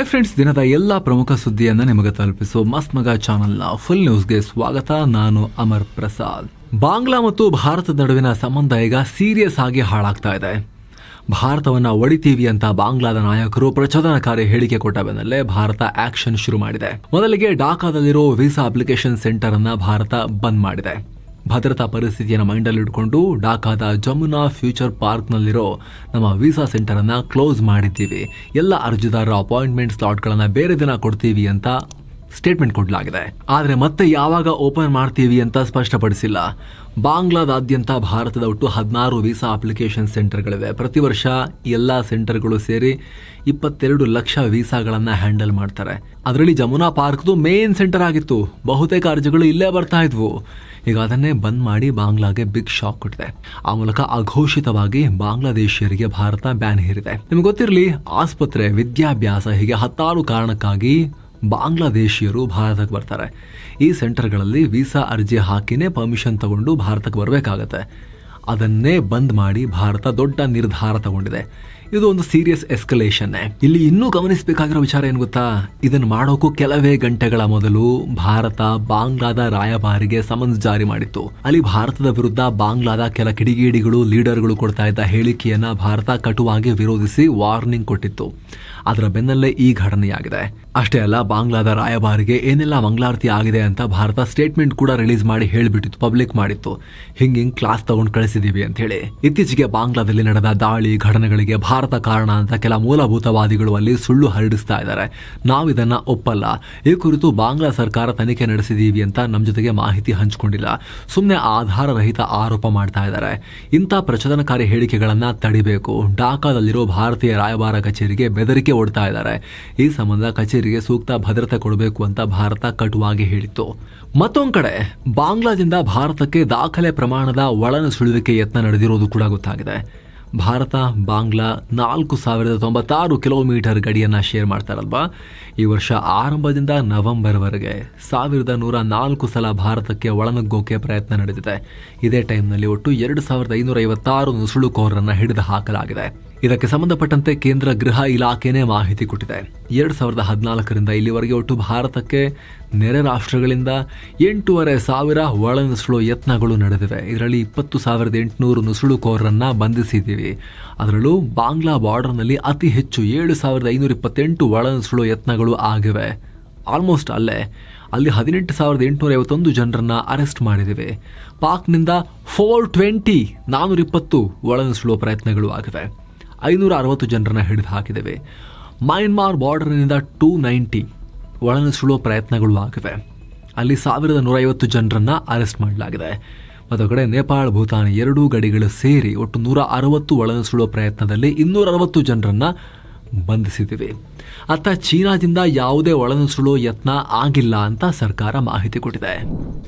Hi friends, ದಿನದ ಎಲ್ಲ ಪ್ರಮುಖ ಸುದ್ದಿಯನ್ನು ನಿಮಗೆ ತಲುಪಿಸೋ ಮಸ್ತ್ ಮಗ ಚಾನಲ್ನ ಫುಲ್ ನ್ಯೂಸ್ಗೆ ಸ್ವಾಗತ. ನಾನು ಅಮರ್ ಪ್ರಸಾದ್. ಬಾಂಗ್ಲಾ ಮತ್ತು ಭಾರತದ ನಡುವಿನ ಸಂಬಂಧ ಈಗ ಸೀರಿಯಸ್ ಆಗಿ ಹಾಳಾಗ್ತಾ ಇದೆ. ಭಾರತವನ್ನ ಒಡಿತೀವಿ ಅಂತ ಬಾಂಗ್ಲಾದ ನಾಯಕರು ಪ್ರಚೋದನಕಾರಿ ಹೇಳಿಕೆ ಕೊಟ್ಟ ಬೆನ್ನಲ್ಲೇ ಭಾರತ ಆಕ್ಷನ್ ಶುರು ಮಾಡಿದೆ. ಮೊದಲಿಗೆ ಢಾಕಾದಲ್ಲಿರೋ ವೀಸಾ ಅಪ್ಲಿಕೇಶನ್ ಸೆಂಟರ್ ಅನ್ನ ಭಾರತ ಬಂದ್ ಮಾಡಿದೆ. ಭದ್ರತಾ ಪರಿಸ್ಥಿತಿಯನ್ನು ಮೈಂಡಲ್ಲಿ ಇಟ್ಕೊಂಡು ಢಾಕಾದ ಜಮುನಾ ಫ್ಯೂಚರ್ ಪಾರ್ಕ್ನಲ್ಲಿರೋ ನಮ್ಮ ವೀಸಾ ಸೆಂಟರನ್ನು ಕ್ಲೋಸ್ ಮಾಡಿದ್ದೀವಿ, ಎಲ್ಲ ಅರ್ಜಿದಾರರ ಅಪಾಯಿಂಟ್ಮೆಂಟ್ ಸ್ಲಾಟ್ಗಳನ್ನು ಬೇರೆ ದಿನ ಕೊಡ್ತೀವಿ ಅಂತ ಸ್ಟೇಟ್ಮೆಂಟ್ ಕೊಡಲಾಗಿದೆ. ಆದರೆ ಮತ್ತೆ ಯಾವಾಗ ಓಪನ್ ಮಾಡ್ತೀವಿ ಅಂತ ಸ್ಪಷ್ಟಪಡಿಸಿಲ್ಲ. ಬಾಂಗ್ಲಾದಾದ್ಯಂತ ಭಾರತದ ಒಟ್ಟು 16 ವೀಸಾ ಅಪ್ಲಿಕೇಶನ್ ಸೆಂಟರ್ಗಳಿವೆ. ಪ್ರತಿ ವರ್ಷ ಎಲ್ಲ ಸೆಂಟರ್ಗಳು ಸೇರಿ 22 ಲಕ್ಷ ವೀಸಾಗಳನ್ನು ಹ್ಯಾಂಡಲ್ ಮಾಡ್ತಾರೆ. ಅದರಲ್ಲಿ ಜಮುನಾ ಪಾರ್ಕ್ದು ಮೇನ್ ಸೆಂಟರ್ ಆಗಿತ್ತು. ಬಹುತೇಕ ಅರ್ಜಿಗಳು ಇಲ್ಲೇ ಬರ್ತಾ ಇದ್ವು. ಈಗ ಅದನ್ನೇ ಬಂದ್ ಮಾಡಿ ಬಾಂಗ್ಲಾಗೆ ಬಿಗ್ ಶಾಕ್ ಕೊಟ್ಟಿದೆ. ಆ ಮೂಲಕ ಅಘೋಷಿತವಾಗಿ ಬಾಂಗ್ಲಾದೇಶಿಯರಿಗೆ ಭಾರತ ಬ್ಯಾನ್ ಹೇರಿದೆ. ನಿಮ್ಗೆ ಗೊತ್ತಿರಲಿ, ಆಸ್ಪತ್ರೆ, ವಿದ್ಯಾಭ್ಯಾಸ ಹೀಗೆ 10 ಕಾರಣಕ್ಕಾಗಿ ಬಾಂಗ್ಲಾದೇಶಿಯರು ಭಾರತಕ್ಕೆ ಬರ್ತಾರೆ. ಈ ಸೆಂಟರ್ಗಳಲ್ಲಿ ವೀಸಾ ಅರ್ಜಿ ಹಾಕಿನೇ ಪರ್ಮಿಷನ್ ತಗೊಂಡು ಭಾರತಕ್ಕೆ ಬರಬೇಕಾಗತ್ತೆ. ಅದನ್ನೇ ಬಂದ್ ಮಾಡಿ ಭಾರತ ದೊಡ್ಡ ನಿರ್ಧಾರ ತಗೊಂಡಿದೆ. ಇದು ಒಂದು ಸೀರಿಯಸ್ ಎಸ್ಕಲೇಷನ್. ಇಲ್ಲಿ ಇನ್ನೂ ಗಮನಿಸಬೇಕಾಗಿರೋ ವಿಚಾರ ಏನು ಗೊತ್ತಾ? ಇದನ್ನು ಮಾಡೋಕ್ಕೂ ಕೆಲವೇ ಗಂಟೆಗಳ ಮೊದಲು ಭಾರತ ಬಾಂಗ್ಲಾದ ರಾಯಭಾರಿಗೆ ಸಮನ್ಸ್ ಜಾರಿ ಮಾಡಿತ್ತು. ಅಲ್ಲಿ ಭಾರತದ ವಿರುದ್ಧ ಬಾಂಗ್ಲಾದ ಕೆಲ ಕಿಡಿಗೇಡಿಗಳು, ಲೀಡರ್ಗಳು ಕೊಡ್ತಾ ಇದ್ದ ಹೇಳಿಕೆಯನ್ನ ಭಾರತ ಕಟುವಾಗಿ ವಿರೋಧಿಸಿ ವಾರ್ನಿಂಗ್ ಕೊಟ್ಟಿತ್ತು. ಅದರ ಬೆನ್ನಲ್ಲೇ ಈ ಘಟನೆಯಾಗಿದೆ. ಅಷ್ಟೇ ಅಲ್ಲ, ಬಾಂಗ್ಲಾದ ರಾಯಭಾರಿಗೆ ಏನೆಲ್ಲ ಮಂಗಳಾರತಿ ಆಗಿದೆ ಅಂತ ಭಾರತ ಸ್ಟೇಟ್ಮೆಂಟ್ ಕೂಡ ರಿಲೀಸ್ ಮಾಡಿ ಹೇಳಿಬಿಟ್ಟಿತ್ತು, ಪಬ್ಲಿಕ್ ಮಾಡಿತ್ತು. ಹಿಂಗ್ ಕ್ಲಾಸ್ ತಗೊಂಡು ಕಳಿಸಿದೀವಿ ಅಂತ ಹೇಳಿ. ಇತ್ತೀಚೆಗೆ ಬಾಂಗ್ಲಾದಲ್ಲಿ ನಡೆದ ದಾಳಿ ಘಟನೆಗಳಿಗೆ ಭಾರತ ಕಾರಣ ಅಂತ ಕೆಲ ಮೂಲಭೂತವಾದಿಗಳು ಅಲ್ಲಿ ಸುಳ್ಳು ಹರಡಿಸ್ತಾ ಇದ್ದಾರೆ. ನಾವಿದನ್ನ ಒಪ್ಪಲ್ಲ. ಈ ಕುರಿತು ಬಾಂಗ್ಲಾ ಸರ್ಕಾರ ತನಿಖೆ ನಡೆಸಿದೀವಿ ಅಂತ ನಮ್ಮ ಜೊತೆಗೆ ಮಾಹಿತಿ ಹಂಚಿಕೊಂಡಿಲ್ಲ. ಸುಮ್ಮನೆ ಆಧಾರ ರಹಿತ ಆರೋಪ ಮಾಡ್ತಾ ಇದ್ದಾರೆ. ಇಂಥ ಪ್ರಚೋದನಕಾರಿ ಹೇಳಿಕೆಗಳನ್ನ ತಡಿಬೇಕು. ಢಾಕಾದಲ್ಲಿರೋ ಭಾರತೀಯ ರಾಯಭಾರ ಕಚೇರಿಗೆ ಬೆದರಿಕೆ ಒಡ್ತಾ ಇದ್ದಾರೆ. ಈ ಸಂಬಂಧ ಕಚೇರಿಗೆ ಸೂಕ್ತ ಭದ್ರತೆ ಕೊಡಬೇಕು ಅಂತ ಭಾರತ ಕಟುವಾಗಿ ಹೇಳಿತ್ತು. ಮತ್ತೊಂದು ಕಡೆ ಬಾಂಗ್ಲಾದಿಂದ ಭಾರತಕ್ಕೆ ದಾಖಲೆ ಪ್ರಮಾಣದ ಒಳನುಸುಳುವಿಕೆ ಯತ್ನ ನಡೆದಿರೋದು ಕೂಡ ಗೊತ್ತಾಗಿದೆ. ಭಾರತ ಬಾಂಗ್ಲಾ 4096 ಕಿಲೋಮೀಟರ್ ಗಡಿಯನ್ನ ಶೇರ್ ಮಾಡ್ತಾರಲ್ವಾ. ಈ ವರ್ಷ ಆರಂಭದಿಂದ ನವೆಂಬರ್ವರೆಗೆ 1104 ಸಲ ಭಾರತಕ್ಕೆ ಒಳನುಗ್ಗೋಕೆ ಪ್ರಯತ್ನ ನಡೆದಿದೆ. ಇದೇ ಟೈಮ್ನಲ್ಲಿ ಒಟ್ಟು 2556 ನುಸುಳುಕೋರರನ್ನ ಹಿಡಿದು ಹಾಕಲಾಗಿದೆ. ಇದಕ್ಕೆ ಸಂಬಂಧಪಟ್ಟಂತೆ ಕೇಂದ್ರ ಗೃಹ ಇಲಾಖೆನೇ ಮಾಹಿತಿ ಕೊಟ್ಟಿದೆ. 2014ರಿಂದ ಇಲ್ಲಿವರೆಗೆ ಒಟ್ಟು ಭಾರತಕ್ಕೆ ನೆರೆ ರಾಷ್ಟ್ರಗಳಿಂದ 8500 ಒಳನುಸುಳು ಯತ್ನಗಳು ನಡೆದಿವೆ. ಇದರಲ್ಲಿ 20,800 ನುಸುಳುಕೋರರನ್ನ ಬಂಧಿಸಿದ್ದೀವಿ. ಅದರಲ್ಲೂ ಬಾಂಗ್ಲಾ ಬಾರ್ಡರ್ನಲ್ಲಿ ಅತಿ ಹೆಚ್ಚು 7,528 ಒಳನುಸುಳು ಯತ್ನಗಳು ಆಗಿವೆ. ಆಲ್ಮೋಸ್ಟ್ ಅಲ್ಲಿ 18,851 ಜನರನ್ನ ಅರೆಸ್ಟ್ ಮಾಡಿದ್ದೀವಿ. ಪಾಕ್ನಿಂದ 420 ಒಳನುಸುಳುವ ಪ್ರಯತ್ನಗಳು ಆಗಿವೆ. 560 ಜನರನ್ನ ಹಿಡಿದು ಹಾಕಿದ್ದೇವೆ. ಮಯನ್ಮಾರ್ ಬಾರ್ಡರ್ನಿಂದ 290 ಒಳನುಸುಳುವ ಪ್ರಯತ್ನಗಳು ಆಗಿವೆ. ಅಲ್ಲಿ 1,150 ಜನರನ್ನ ಅರೆಸ್ಟ್ ಮಾಡಲಾಗಿದೆ. ಮತ್ತೊಂದು ಕಡೆ ನೇಪಾಳ, ಭೂತಾನ್ ಎರಡೂ ಗಡಿಗಳು ಸೇರಿ ಒಟ್ಟು 160 ಒಳನುಸುಳುವ ಪ್ರಯತ್ನದಲ್ಲಿ 260 ಜನರನ್ನ ಬಂಧಿಸಿದ್ದೀವಿ. ಅತ್ತ ಚೀನಾದಿಂದ ಯಾವುದೇ ಒಳನುಸುಳು ಯತ್ನ ಆಗಿಲ್ಲ ಅಂತ ಸರ್ಕಾರ ಮಾಹಿತಿ ಕೊಟ್ಟಿದೆ.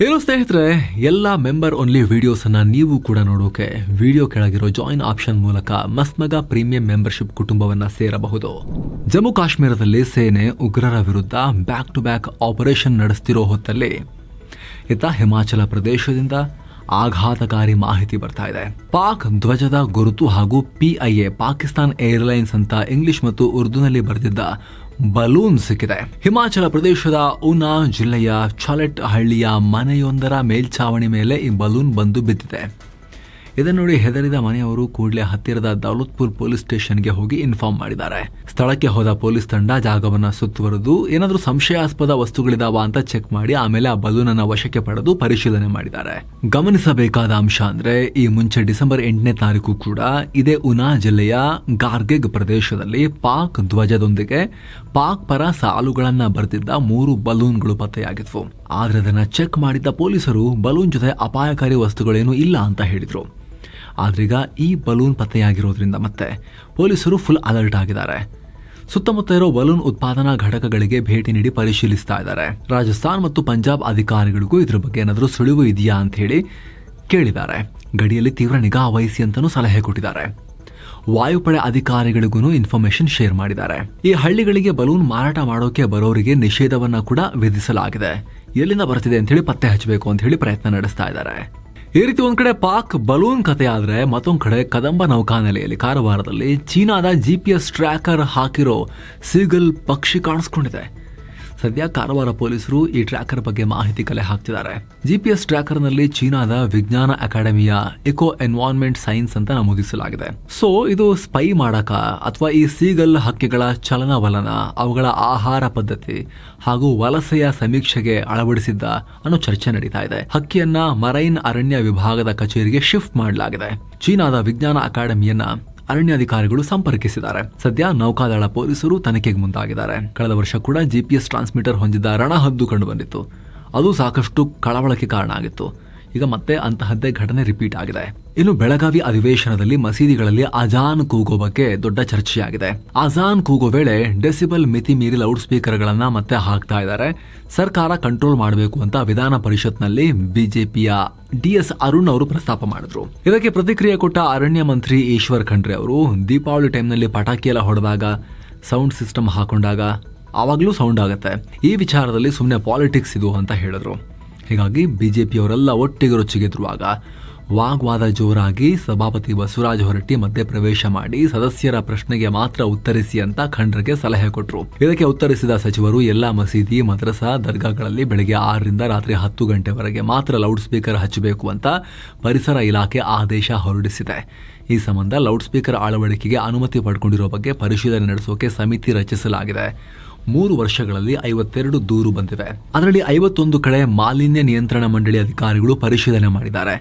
ಏನು ಸ್ನೇಹಿತರೆ, ಎಲ್ಲ ಮೆಂಬರ್ ಓನ್ಲಿ ವಿಡಿಯೋಸ್ ಅನ್ನ ನೀವು ಕೂಡ ನೋಡೋಕೆ ವಿಡಿಯೋ ಕೆಳಗಿರೋ ಜಾಯಿನ್ ಆಪ್ಷನ್ ಮೂಲಕ ಮಸ್ಮಗ ಪ್ರೀಮಿಯಂ ಮೆಂಬರ್ಶಿಪ್ ಕುಟುಂಬವನ್ನ ಸೇರಬಹುದು. ಜಮ್ಮು ಕಾಶ್ಮೀರದಲ್ಲಿ ಸೇನೆ ಉಗ್ರರ ವಿರುದ್ಧ ಬ್ಯಾಕ್ ಟು ಬ್ಯಾಕ್ ಆಪರೇಷನ್ ನಡೆಸ್ತಿರೋ ಹೊತ್ತಲ್ಲಿ ಇತ್ತ ಹಿಮಾಚಲ ಪ್ರದೇಶದಿಂದ ಆಘಾತಕಾರಿ ಮಾಹಿತಿ ಬರ್ತಾ ಇದೆ. ಪಾಕ್ ಧ್ವಜದ ಗುರುತು ಹಾಗೂ PIA ಪಾಕಿಸ್ತಾನ್ ಏರ್ಲೈನ್ಸ್ ಅಂತ ಇಂಗ್ಲಿಷ್ ಮತ್ತು ಉರ್ದುನಲ್ಲಿ ಬರೆದಿದ್ದ ಬಲೂನ್ ಸಿಕ್ಕಿದೆ. ಹಿಮಾಚಲ ಪ್ರದೇಶದ ಉನಾ ಜಿಲ್ಲೆಯ ಛಲೆಟ್ ಹಳ್ಳಿಯ ಮನೆಯೊಂದರ ಮೇಲ್ಛಾವಣಿ ಮೇಲೆ ಈ ಬಲೂನ್ ಬಂದು ಬಿದ್ದಿದೆ. ಇದನ್ನು ನೋಡಿ ಹೆದರಿದ ಮನೆಯವರು ಕೂಡಲೇ ಹತ್ತಿರದ ದೌಲತ್ಪುರ್ ಪೊಲೀಸ್ ಸ್ಟೇಷನ್ಗೆ ಹೋಗಿ ಇನ್ಫಾರ್ಮ್ ಮಾಡಿದ್ದಾರೆ. ಸ್ಥಳಕ್ಕೆ ಹೋದ ಪೊಲೀಸ್ ತಂಡ ಜಾಗವನ್ನ ಸುತ್ತುವರೆದು ಏನಾದರೂ ಸಂಶಯಾಸ್ಪದ ವಸ್ತುಗಳಿದಾವ ಅಂತ ಚೆಕ್ ಮಾಡಿ ಆಮೇಲೆ ಆ ಬಲೂನ್ ಅನ್ನ ವಶಕ್ಕೆ ಪಡೆದು ಪರಿಶೀಲನೆ ಮಾಡಿದ್ದಾರೆ. ಗಮನಿಸಬೇಕಾದ ಅಂಶ ಅಂದ್ರೆ, ಈ ಮುಂಚೆ ಡಿಸೆಂಬರ್ 8ನೇ ತಾರೀಕು ಕೂಡ ಇದೇ ಉನಾ ಜಿಲ್ಲೆಯ ಗಾರ್ಗೆಗ್ ಪ್ರದೇಶದಲ್ಲಿ ಪಾಕ್ ಧ್ವಜದೊಂದಿಗೆ ಪಾಕ್ ಪರ ಸಾಲುಗಳನ್ನ ಬರೆದಿದ್ದ 3 ಬಲೂನ್ಗಳು ಪತ್ತೆಯಾಗಿದ್ವು. ಆದ್ರೆ ಅದನ್ನ ಚೆಕ್ ಮಾಡಿದ್ದ ಪೊಲೀಸರು ಬಲೂನ್ ಜೊತೆ ಅಪಾಯಕಾರಿ ವಸ್ತುಗಳೇನು ಇಲ್ಲ ಅಂತ ಹೇಳಿದ್ರು. ಆದ್ರೀಗ ಈ ಬಲೂನ್ ಪತ್ತೆಯಾಗಿರೋದ್ರಿಂದ ಮತ್ತೆ ಪೊಲೀಸರು ಫುಲ್ ಅಲರ್ಟ್ ಆಗಿದ್ದಾರೆ. ಸುತ್ತಮುತ್ತ ಇರೋ ಬಲೂನ್ ಉತ್ಪಾದನಾ ಘಟಕಗಳಿಗೆ ಭೇಟಿ ನೀಡಿ ಪರಿಶೀಲಿಸ್ತಾ ಇದ್ದಾರೆ. ರಾಜಸ್ಥಾನ್ ಮತ್ತು ಪಂಜಾಬ್ ಅಧಿಕಾರಿಗಳಿಗೂ ಇದ್ರ ಬಗ್ಗೆ ಏನಾದರೂ ಸುಳಿವು ಇದೆಯಾ ಅಂತ ಹೇಳಿ ಕೇಳಿದ್ದಾರೆ. ಗಡಿಯಲ್ಲಿ ತೀವ್ರ ನಿಗಾ ವಹಿಸಿ ಅಂತಾನೂ ಸಲಹೆ ಕೊಟ್ಟಿದ್ದಾರೆ. ವಾಯುಪಡೆ ಅಧಿಕಾರಿಗಳಿಗೂ ಇನ್ಫಾರ್ಮೇಶನ್ ಶೇರ್ ಮಾಡಿದ್ದಾರೆ. ಈ ಹಳ್ಳಿಗಳಿಗೆ ಬಲೂನ್ ಮಾರಾಟ ಮಾಡೋಕೆ ಬರೋರಿಗೆ ನಿಷೇಧವನ್ನ ಕೂಡ ವಿಧಿಸಲಾಗಿದೆ. ಎಲ್ಲಿಂದ ಬರ್ತಿದೆ ಅಂತ ಹೇಳಿ ಪತ್ತೆ ಹಚ್ಚಬೇಕು ಅಂತ ಹೇಳಿ ಪ್ರಯತ್ನ ನಡೆಸ್ತಾ ಇದ್ದಾರೆ. ಈ ರೀತಿ ಒಂದ್ ಕಡೆ ಪಾಕ್ ಬಲೂನ್ ಕಥೆ ಆದ್ರೆ ಮತ್ತೊಂದ್ ಕಡೆ ಕದಂಬ ನೌಕಾನೆಲೆಯಲ್ಲಿ ಕಾರವಾರದಲ್ಲಿ ಚೀನಾದ GPS ಟ್ರ್ಯಾಕರ್ ಹಾಕಿರೋ ಸೀಗಲ್ ಪಕ್ಷಿ ಕಾಣಿಸ್ಕೊಂಡಿದೆ. ಸದ್ಯ ಕಾರವಾರ ಪೊಲೀಸರು ಈ ಟ್ರ್ಯಾಕರ್ ಬಗ್ಗೆ ಮಾಹಿತಿ ಕಲೆ ಹಾಕ್ತಿದ್ದಾರೆ. GPS ಟ್ರ್ಯಾಕರ್ನಲ್ಲಿ ಚೀನಾದ ವಿಜ್ಞಾನ ಅಕಾಡೆಮಿಯ ಎಕೋ ಎನ್ವೈರನ್ಮೆಂಟ್ ಸೈನ್ಸ್ ಅಂತ ನಮೂದಿಸಲಾಗಿದೆ. ಸೊ ಇದು ಸ್ಪೈ ಮಾಡಕ ಅಥವಾ ಈ ಸೀಗಲ್ ಹಕ್ಕಿಗಳ ಚಲನವಲನ, ಅವುಗಳ ಆಹಾರ ಪದ್ಧತಿ ಹಾಗೂ ವಲಸೆಯ ಸಮೀಕ್ಷೆಗೆ ಅಳವಡಿಸಿದ್ದ ಅನ್ನೋ ಚರ್ಚೆ ನಡೀತಾ ಇದೆ. ಹಕ್ಕಿಯನ್ನ ಮರೈನ್ ಅರಣ್ಯ ವಿಭಾಗದ ಕಚೇರಿಗೆ ಶಿಫ್ಟ್ ಮಾಡಲಾಗಿದೆ. ಚೀನಾದ ವಿಜ್ಞಾನ ಅಕಾಡೆಮಿಯನ್ನ ಅರಣ್ಯಾಧಿಕಾರಿಗಳು ಸಂಪರ್ಕಿಸಿದ್ದಾರೆ. ಸದ್ಯ ನೌಕಾದಳ ಪೊಲೀಸರು ತನಿಖೆಗೆ ಮುಂದಾಗಿದ್ದಾರೆ. ಕಳೆದ ವರ್ಷ ಕೂಡ GPS ಟ್ರಾನ್ಸ್ಮಿಟರ್ ಹೊಂದಿದ್ದ ರಣಹದ್ದು ಕಂಡು ಬಂದಿತ್ತು. ಅದು ಸಾಕಷ್ಟು ಕಳವಳಕ್ಕೆ ಕಾರಣ ಆಗಿತ್ತು. ಈಗ ಮತ್ತೆ ಅಂತಹದ್ದೇ ಘಟನೆ ರಿಪೀಟ್ ಆಗಿದೆ. ಇನ್ನು ಬೆಳಗಾವಿ ಅಧಿವೇಶನದಲ್ಲಿ ಮಸೀದಿಗಳಲ್ಲಿ ಅಜಾನ್ ಕೂಗೋ ಬಗ್ಗೆ ದೊಡ್ಡ ಚರ್ಚೆಯಾಗಿದೆ. ಅಜಾನ್ ಕೂಗೋ ವೇಳೆ ಡೆಸಿಬಲ್ ಮಿತಿ ಮೀರಿ ಲೌಡ್ ಸ್ಪೀಕರ್ಗಳನ್ನ ಮತ್ತೆ ಹಾಕ್ತಾ ಇದ್ದಾರೆ. ಸರ್ಕಾರ ಕಂಟ್ರೋಲ್ ಮಾಡಬೇಕು ಅಂತ ವಿಧಾನ ಪರಿಷತ್ನಲ್ಲಿ ಬಿಜೆಪಿಯ DS ಅರುಣ್ ಅವರು ಪ್ರಸ್ತಾಪ ಮಾಡಿದ್ರು. ಇದಕ್ಕೆ ಪ್ರತಿಕ್ರಿಯೆ ಕೊಟ್ಟ ಅರಣ್ಯ ಮಂತ್ರಿ ಈಶ್ವರ್ ಖಂಡ್ರೆ ಅವರು ದೀಪಾವಳಿ ಟೈಮ್ನಲ್ಲಿ ಪಟಾಕಿ ಎಲ್ಲ ಹೊಡೆದಾಗ, ಸೌಂಡ್ ಸಿಸ್ಟಮ್ ಹಾಕೊಂಡಾಗ ಆವಾಗ್ಲೂ ಸೌಂಡ್ ಆಗುತ್ತೆ, ಈ ವಿಚಾರದಲ್ಲಿ ಸುಮ್ಮನೆ ಪಾಲಿಟಿಕ್ಸ್ ಇದು ಅಂತ ಹೇಳಿದ್ರು. ಹೀಗಾಗಿ ಬಿಜೆಪಿಯವರೆಲ್ಲ ಒಟ್ಟಿಗೆ ರೊಚ್ಚಿಗೆದ್ರುವಾಗ ವಾಗ್ವಾದ ಜೋರಾಗಿ ಸಭಾಪತಿ ಬಸವರಾಜ ಹೊರಟ್ಟಿ ಮಧ್ಯಪ್ರವೇಶ ಮಾಡಿ ಸದಸ್ಯರ ಪ್ರಶ್ನೆಗೆ ಮಾತ್ರ ಉತ್ತರಿಸಿ ಅಂತ ಖಂಡ್ರೆಗೆ ಸಲಹೆ ಕೊಟ್ಟರು. ಇದಕ್ಕೆ ಉತ್ತರಿಸಿದ ಸಚಿವರು ಎಲ್ಲಾ ಮಸೀದಿ, ಮದ್ರಸಾ, ದರ್ಗಾಗಳಲ್ಲಿ ಬೆಳಗ್ಗೆ 6ರಿಂದ ರಾತ್ರಿ 10 ಗಂಟೆವರೆಗೆ ಮಾತ್ರ ಲೌಡ್ ಸ್ಪೀಕರ್ ಹಚ್ಚಬೇಕು ಅಂತ ಪರಿಸರ ಇಲಾಖೆ ಆದೇಶ ಹೊರಡಿಸಿದೆ. ಈ ಸಂಬಂಧ ಲೌಡ್ ಸ್ಪೀಕರ್ ಅಳವಡಿಕೆಗೆ ಅನುಮತಿ ಪಡ್ಕೊಂಡಿರೋ ಬಗ್ಗೆ ಪರಿಶೀಲನೆ ನಡೆಸೋಕೆ ಸಮಿತಿ ರಚಿಸಲಾಗಿದೆ. 3 ವರ್ಷಗಳಲ್ಲಿ 52 ದೂರು ಬಂದಿವೆ. ಅದರಲ್ಲಿ 51 ಕಡೆ ಮಾಲಿನ್ಯ ನಿಯಂತ್ರಣ ಮಂಡಳಿ ಅಧಿಕಾರಿಗಳು ಪರಿಶೀಲನೆ ಮಾಡಿದ್ದಾರೆ.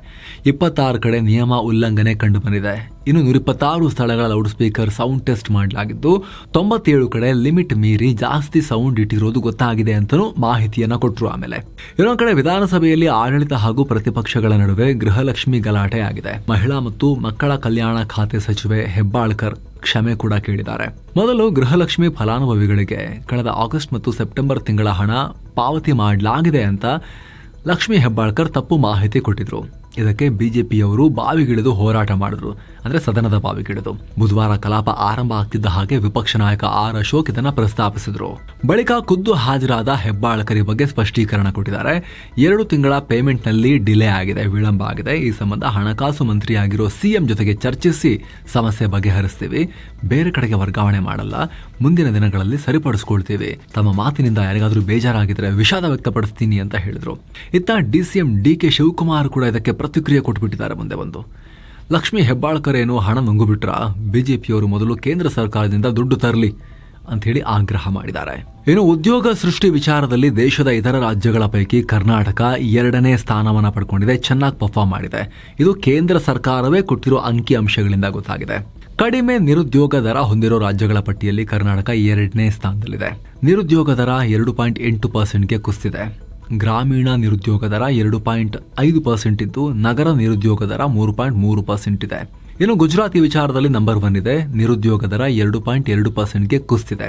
26 ಕಡೆ ನಿಯಮ ಉಲ್ಲಂಘನೆ ಕಂಡು ಬಂದಿದೆ. ಇನ್ನು 126 ಸ್ಥಳಗಳ ಲೌಡ್ ಸ್ಪೀಕರ್ ಸೌಂಡ್ ಟೆಸ್ಟ್ ಮಾಡಲಾಗಿದ್ದು 97 ಕಡೆ ಲಿಮಿಟ್ ಮೀರಿ ಜಾಸ್ತಿ ಸೌಂಡ್ ಇಟ್ಟಿರೋದು ಗೊತ್ತಾಗಿದೆ ಅಂತಲೂ ಮಾಹಿತಿಯನ್ನ ಕೊಟ್ಟರು. ಆಮೇಲೆ ಇನ್ನೊಂದು ಕಡೆ ವಿಧಾನಸಭೆಯಲ್ಲಿ ಆಡಳಿತ ಹಾಗೂ ಪ್ರತಿಪಕ್ಷಗಳ ನಡುವೆ ಗೃಹಲಕ್ಷ್ಮಿ ಗಲಾಟೆ ಆಗಿದೆ. ಮಹಿಳಾ ಮತ್ತು ಮಕ್ಕಳ ಕಲ್ಯಾಣ ಖಾತೆ ಸಚಿವೆ ಹೆಬ್ಬಾಳ್ಕರ್ ಕ್ಷಮೆ ಕೂಡ ಕೇಳಿದ್ದಾರೆ. ಮೊದಲು ಗೃಹಲಕ್ಷ್ಮಿ ಫಲಾನುಭವಿಗಳಿಗೆ ಕಳೆದ ಆಗಸ್ಟ್ ಮತ್ತು ಸೆಪ್ಟೆಂಬರ್ ತಿಂಗಳ ಹಣ ಪಾವತಿ ಮಾಡಲಾಗಿದೆ ಅಂತ ಲಕ್ಷ್ಮಿ ಹೆಬ್ಬಾಳ್ಕರ್ ತಪ್ಪು ಮಾಹಿತಿ ಕೊಟ್ಟಿದ್ರು. ಇದಕ್ಕೆ ಬಿಜೆಪಿಯವರು ಬಾವಿಗಿಳಿದು ಹೋರಾಟ ಮಾಡಿದ್ರು, ಅಂದ್ರೆ ಸದನದ ಬಾವಿಗಿಳಿದು. ಬುಧವಾರ ಕಲಾಪ ಆರಂಭ ಆಗ್ತಿದ್ದ ಹಾಗೆ ವಿಪಕ್ಷ ನಾಯಕ ಆರ್ ಅಶೋಕ್ ಇದನ್ನ ಪ್ರಸ್ತಾಪಿಸಿದ್ರು. ಬಳಿಕ ಖುದ್ದು ಹಾಜರಾದ ಹೆಬ್ಬಾಳ್ಕರ್ ಬಗ್ಗೆ ಸ್ಪಷ್ಟೀಕರಣ ಕೊಟ್ಟಿದ್ದಾರೆ. 2 ತಿಂಗಳ ಪೇಮೆಂಟ್ ನಲ್ಲಿ ಡಿಲೇ ಆಗಿದೆ, ವಿಳಂಬ ಆಗಿದೆ. ಈ ಸಂಬಂಧ ಹಣಕಾಸು ಮಂತ್ರಿಯಾಗಿರೋ ಸಿಎಂ ಜೊತೆಗೆ ಚರ್ಚಿಸಿ ಸಮಸ್ಯೆ ಬಗೆಹರಿಸ್ತೀವಿ, ಬೇರೆ ಕಡೆಗೆ ವರ್ಗಾವಣೆ ಮಾಡಲ್ಲ, ಮುಂದಿನ ದಿನಗಳಲ್ಲಿ ಸರಿಪಡಿಸ್ಕೊಳ್ತೀವಿ. ತಮ್ಮ ಮಾತಿನಿಂದ ಯಾರಿಗಾದ್ರೂ ಬೇಜಾರಾಗಿದ್ರೆ ವಿಷಾದ ವ್ಯಕ್ತಪಡಿಸ್ತೀನಿ ಅಂತ ಹೇಳಿದ್ರು. ಇತ್ತ DCM DK ಶಿವಕುಮಾರ್ ಕೂಡ ಇದಕ್ಕೆ ಪ್ರತಿಕ್ರಿಯೆ ಕೊಟ್ಟುಬಿಟ್ಟಿದ್ದಾರೆ ಮುಂದೆ ಬಂದು. ಲಕ್ಷ್ಮಿ ಹೆಬ್ಬಾಳ್ಕರ್ ಏನು ಹಣ ನುಂಗುಬಿಟ್ರ? ಬಿಜೆಪಿಯವರು ಮೊದಲು ಕೇಂದ್ರ ಸರ್ಕಾರದಿಂದ ದುಡ್ಡು ತರಲಿ ಅಂತ ಹೇಳಿ ಆಗ್ರಹ ಮಾಡಿದ್ದಾರೆ. ಇನ್ನು ಉದ್ಯೋಗ ಸೃಷ್ಟಿ ವಿಚಾರದಲ್ಲಿ ದೇಶದ ಇತರ ರಾಜ್ಯಗಳ ಪೈಕಿ ಕರ್ನಾಟಕ 2ನೇ ಸ್ಥಾನವನ್ನ ಪಡ್ಕೊಂಡಿದೆ, ಚೆನ್ನಾಗಿ ಪರ್ಫಾರ್ಮ್ ಮಾಡಿದೆ. ಇದು ಕೇಂದ್ರ ಸರ್ಕಾರವೇ ಕೊಟ್ಟಿರೋ ಅಂಕಿ ಅಂಶಗಳಿಂದ ಗೊತ್ತಾಗಿದೆ. ಕಡಿಮೆ ನಿರುದ್ಯೋಗ ದರ ಹೊಂದಿರೋ ರಾಜ್ಯಗಳ ಪಟ್ಟಿಯಲ್ಲಿ ಕರ್ನಾಟಕ 2ನೇ ಸ್ಥಾನದಲ್ಲಿದೆ. ನಿರುದ್ಯೋಗ ದರ 2.8%ಗೆ ಕುಸಿದಿದೆ. ಗ್ರಾಮೀಣ ನಿರುದ್ಯೋಗ ದರ 2.5% ಇದ್ದು ನಗರ ನಿರುದ್ಯೋಗ ದರ 3.3% ಇದೆ. ಇನ್ನು ಗುಜರಾತ್ ಈ ವಿಚಾರದಲ್ಲಿ ನಂಬರ್ 1 ಇದೆ. ನಿರುದ್ಯೋಗ ದರ 2.2%ಗೆ ಕುಸಿದಿದೆ.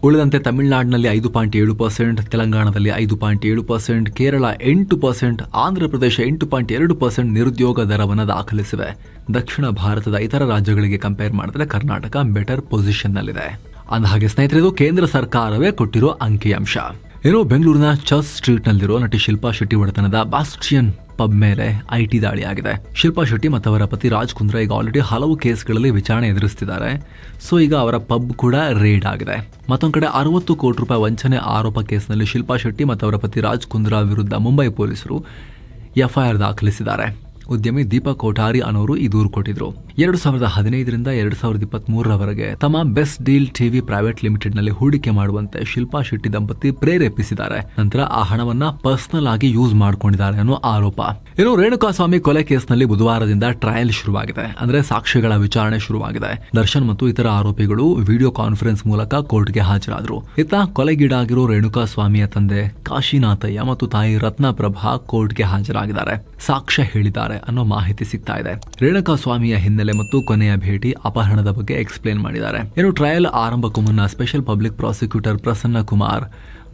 ಉಳಿದಂತೆ ತಮಿಳುನಾಡಿನಲ್ಲಿ 5.7%, ತೆಲಂಗಾಣದಲ್ಲಿ 5.7%, ಕೇರಳ 8%, ಆಂಧ್ರಪ್ರದೇಶ 8.2% ನಿರುದ್ಯೋಗ ದರವನ್ನು ದಾಖಲಿಸಿವೆ. ದಕ್ಷಿಣ ಭಾರತದ ಇತರ ರಾಜ್ಯಗಳಿಗೆ ಕಂಪೇರ್ ಮಾಡಿದ್ರೆ ಕರ್ನಾಟಕ ಬೆಟರ್ ಪೊಸಿಷನ್ ನಲ್ಲಿದೆ. ಅಂದಹಾಗೆ ಸ್ನೇಹಿತರೆ, ಇದು ಕೇಂದ್ರ ಸರ್ಕಾರವೇ ಕೊಟ್ಟಿರೋ ಅಂಕಿಅಂಶ. ಇನ್ನು ಬೆಂಗಳೂರಿನ ಚರ್ಚ್ ಸ್ಟ್ರೀಟ್ ನಲ್ಲಿರೋ ನಟಿ ಶಿಲ್ಪಾ ಶೆಟ್ಟಿ ಒಡೆತನದ ಬಾಸ್ಟಿಯನ್ ಪಬ್ ಮೇಲೆ IT ದಾಳಿ ಆಗಿದೆ. ಶಿಲ್ಪಾ ಶೆಟ್ಟಿ ಮತ್ತು ಅವರ ಪತಿ ರಾಜ್ ಕುಂದ್ರಾ ಈಗ ಆಲ್ರೆಡಿ ಹಲವು ಕೇಸ್ಗಳಲ್ಲಿ ವಿಚಾರಣೆ ಎದುರಿಸುತ್ತಿದ್ದಾರೆ. ಸೊ ಈಗ ಅವರ ಪಬ್ ಕೂಡ ರೇಡ್ ಆಗಿದೆ. ಮತ್ತೊಂದು ಕಡೆ 60 ಕೋಟಿ ರೂಪಾಯಿ ವಂಚನೆ ಆರೋಪ ಕೇಸ್ನಲ್ಲಿ ಶಿಲ್ಪಾ ಶೆಟ್ಟಿ ಮತ್ತು ಅವರ ಪತಿ ರಾಜ್ ಕುಂದ್ರಾ ವಿರುದ್ಧ ಮುಂಬೈ ಪೊಲೀಸರು FIR ದಾಖಲಿಸಿದ್ದಾರೆ. ಉದ್ಯಮಿ ದೀಪಕ್ ಕೋಠಾರಿ ಅನ್ನೋರು ಈ ದೂರು ಕೊಟ್ಟಿದ್ರು. 2015ರಿಂದ 2023ರವರೆಗೆ ತಮ್ಮ best deal TV private limited ನಲ್ಲಿ ಹೂಡಿಕೆ ಮಾಡುವಂತೆ ಶಿಲ್ಪಾ ಶೆಟ್ಟಿ ದಂಪತಿ ಪ್ರೇರೇಪಿಸಿದ್ದಾರೆ. ನಂತರ ಆ ಹಣವನ್ನ ಪರ್ಸನಲ್ ಆಗಿ ಯೂಸ್ ಮಾಡಿಕೊಂಡಿದ್ದಾರೆ ಅನ್ನೋ ಆರೋಪ. ಇನ್ನು ರೇಣುಕಾಸ್ವಾಮಿ ಕೊಲೆ ಕೇಸ್ನಲ್ಲಿ ಬುಧವಾರದಿಂದ ಟ್ರಯಲ್ ಶುರುವಾಗಿದೆ, ಅಂದ್ರೆ ಸಾಕ್ಷಿಗಳ ವಿಚಾರಣೆ ಶುರುವಾಗಿದೆ. ದರ್ಶನ್ ಮತ್ತು ಇತರ ಆರೋಪಿಗಳು ವಿಡಿಯೋ ಕಾನ್ಫರೆನ್ಸ್ ಮೂಲಕ ಕೋರ್ಟ್ಗೆ ಹಾಜರಾದರು. ಇತ್ತ ಕೊಲೆಗೀಡಾಗಿರೋ ರೇಣುಕಾಸ್ವಾಮಿಯ ತಂದೆ ಕಾಶಿನಾಥಯ್ಯ ಮತ್ತು ತಾಯಿ ರತ್ನಪ್ರಭಾ ಕೋರ್ಟ್ಗೆ ಹಾಜರಾಗಿದ್ದಾರೆ, ಸಾಕ್ಷ್ಯ ಹೇಳಿದ್ದಾರೆ ಅನ್ನೋ ಮಾಹಿತಿ ಸಿಗ್ತಾ ಇದೆ. ರೇಣುಕಾಸ್ವಾಮಿಯ ಹಿನ್ನೆಲೆ ಮತ್ತು ಕೊನೆಯ ಭೇಟಿ, ಅಪಹರಣದ ಬಗ್ಗೆ ಎಕ್ಸ್ಪ್ಲೇನ್ ಮಾಡಿದ್ದಾರೆ. ಇನ್ನು ಟ್ರಯಲ್ ಆರಂಭಕ್ಕೂ ಮುನ್ನ special public prosecutor Prasanna Kumar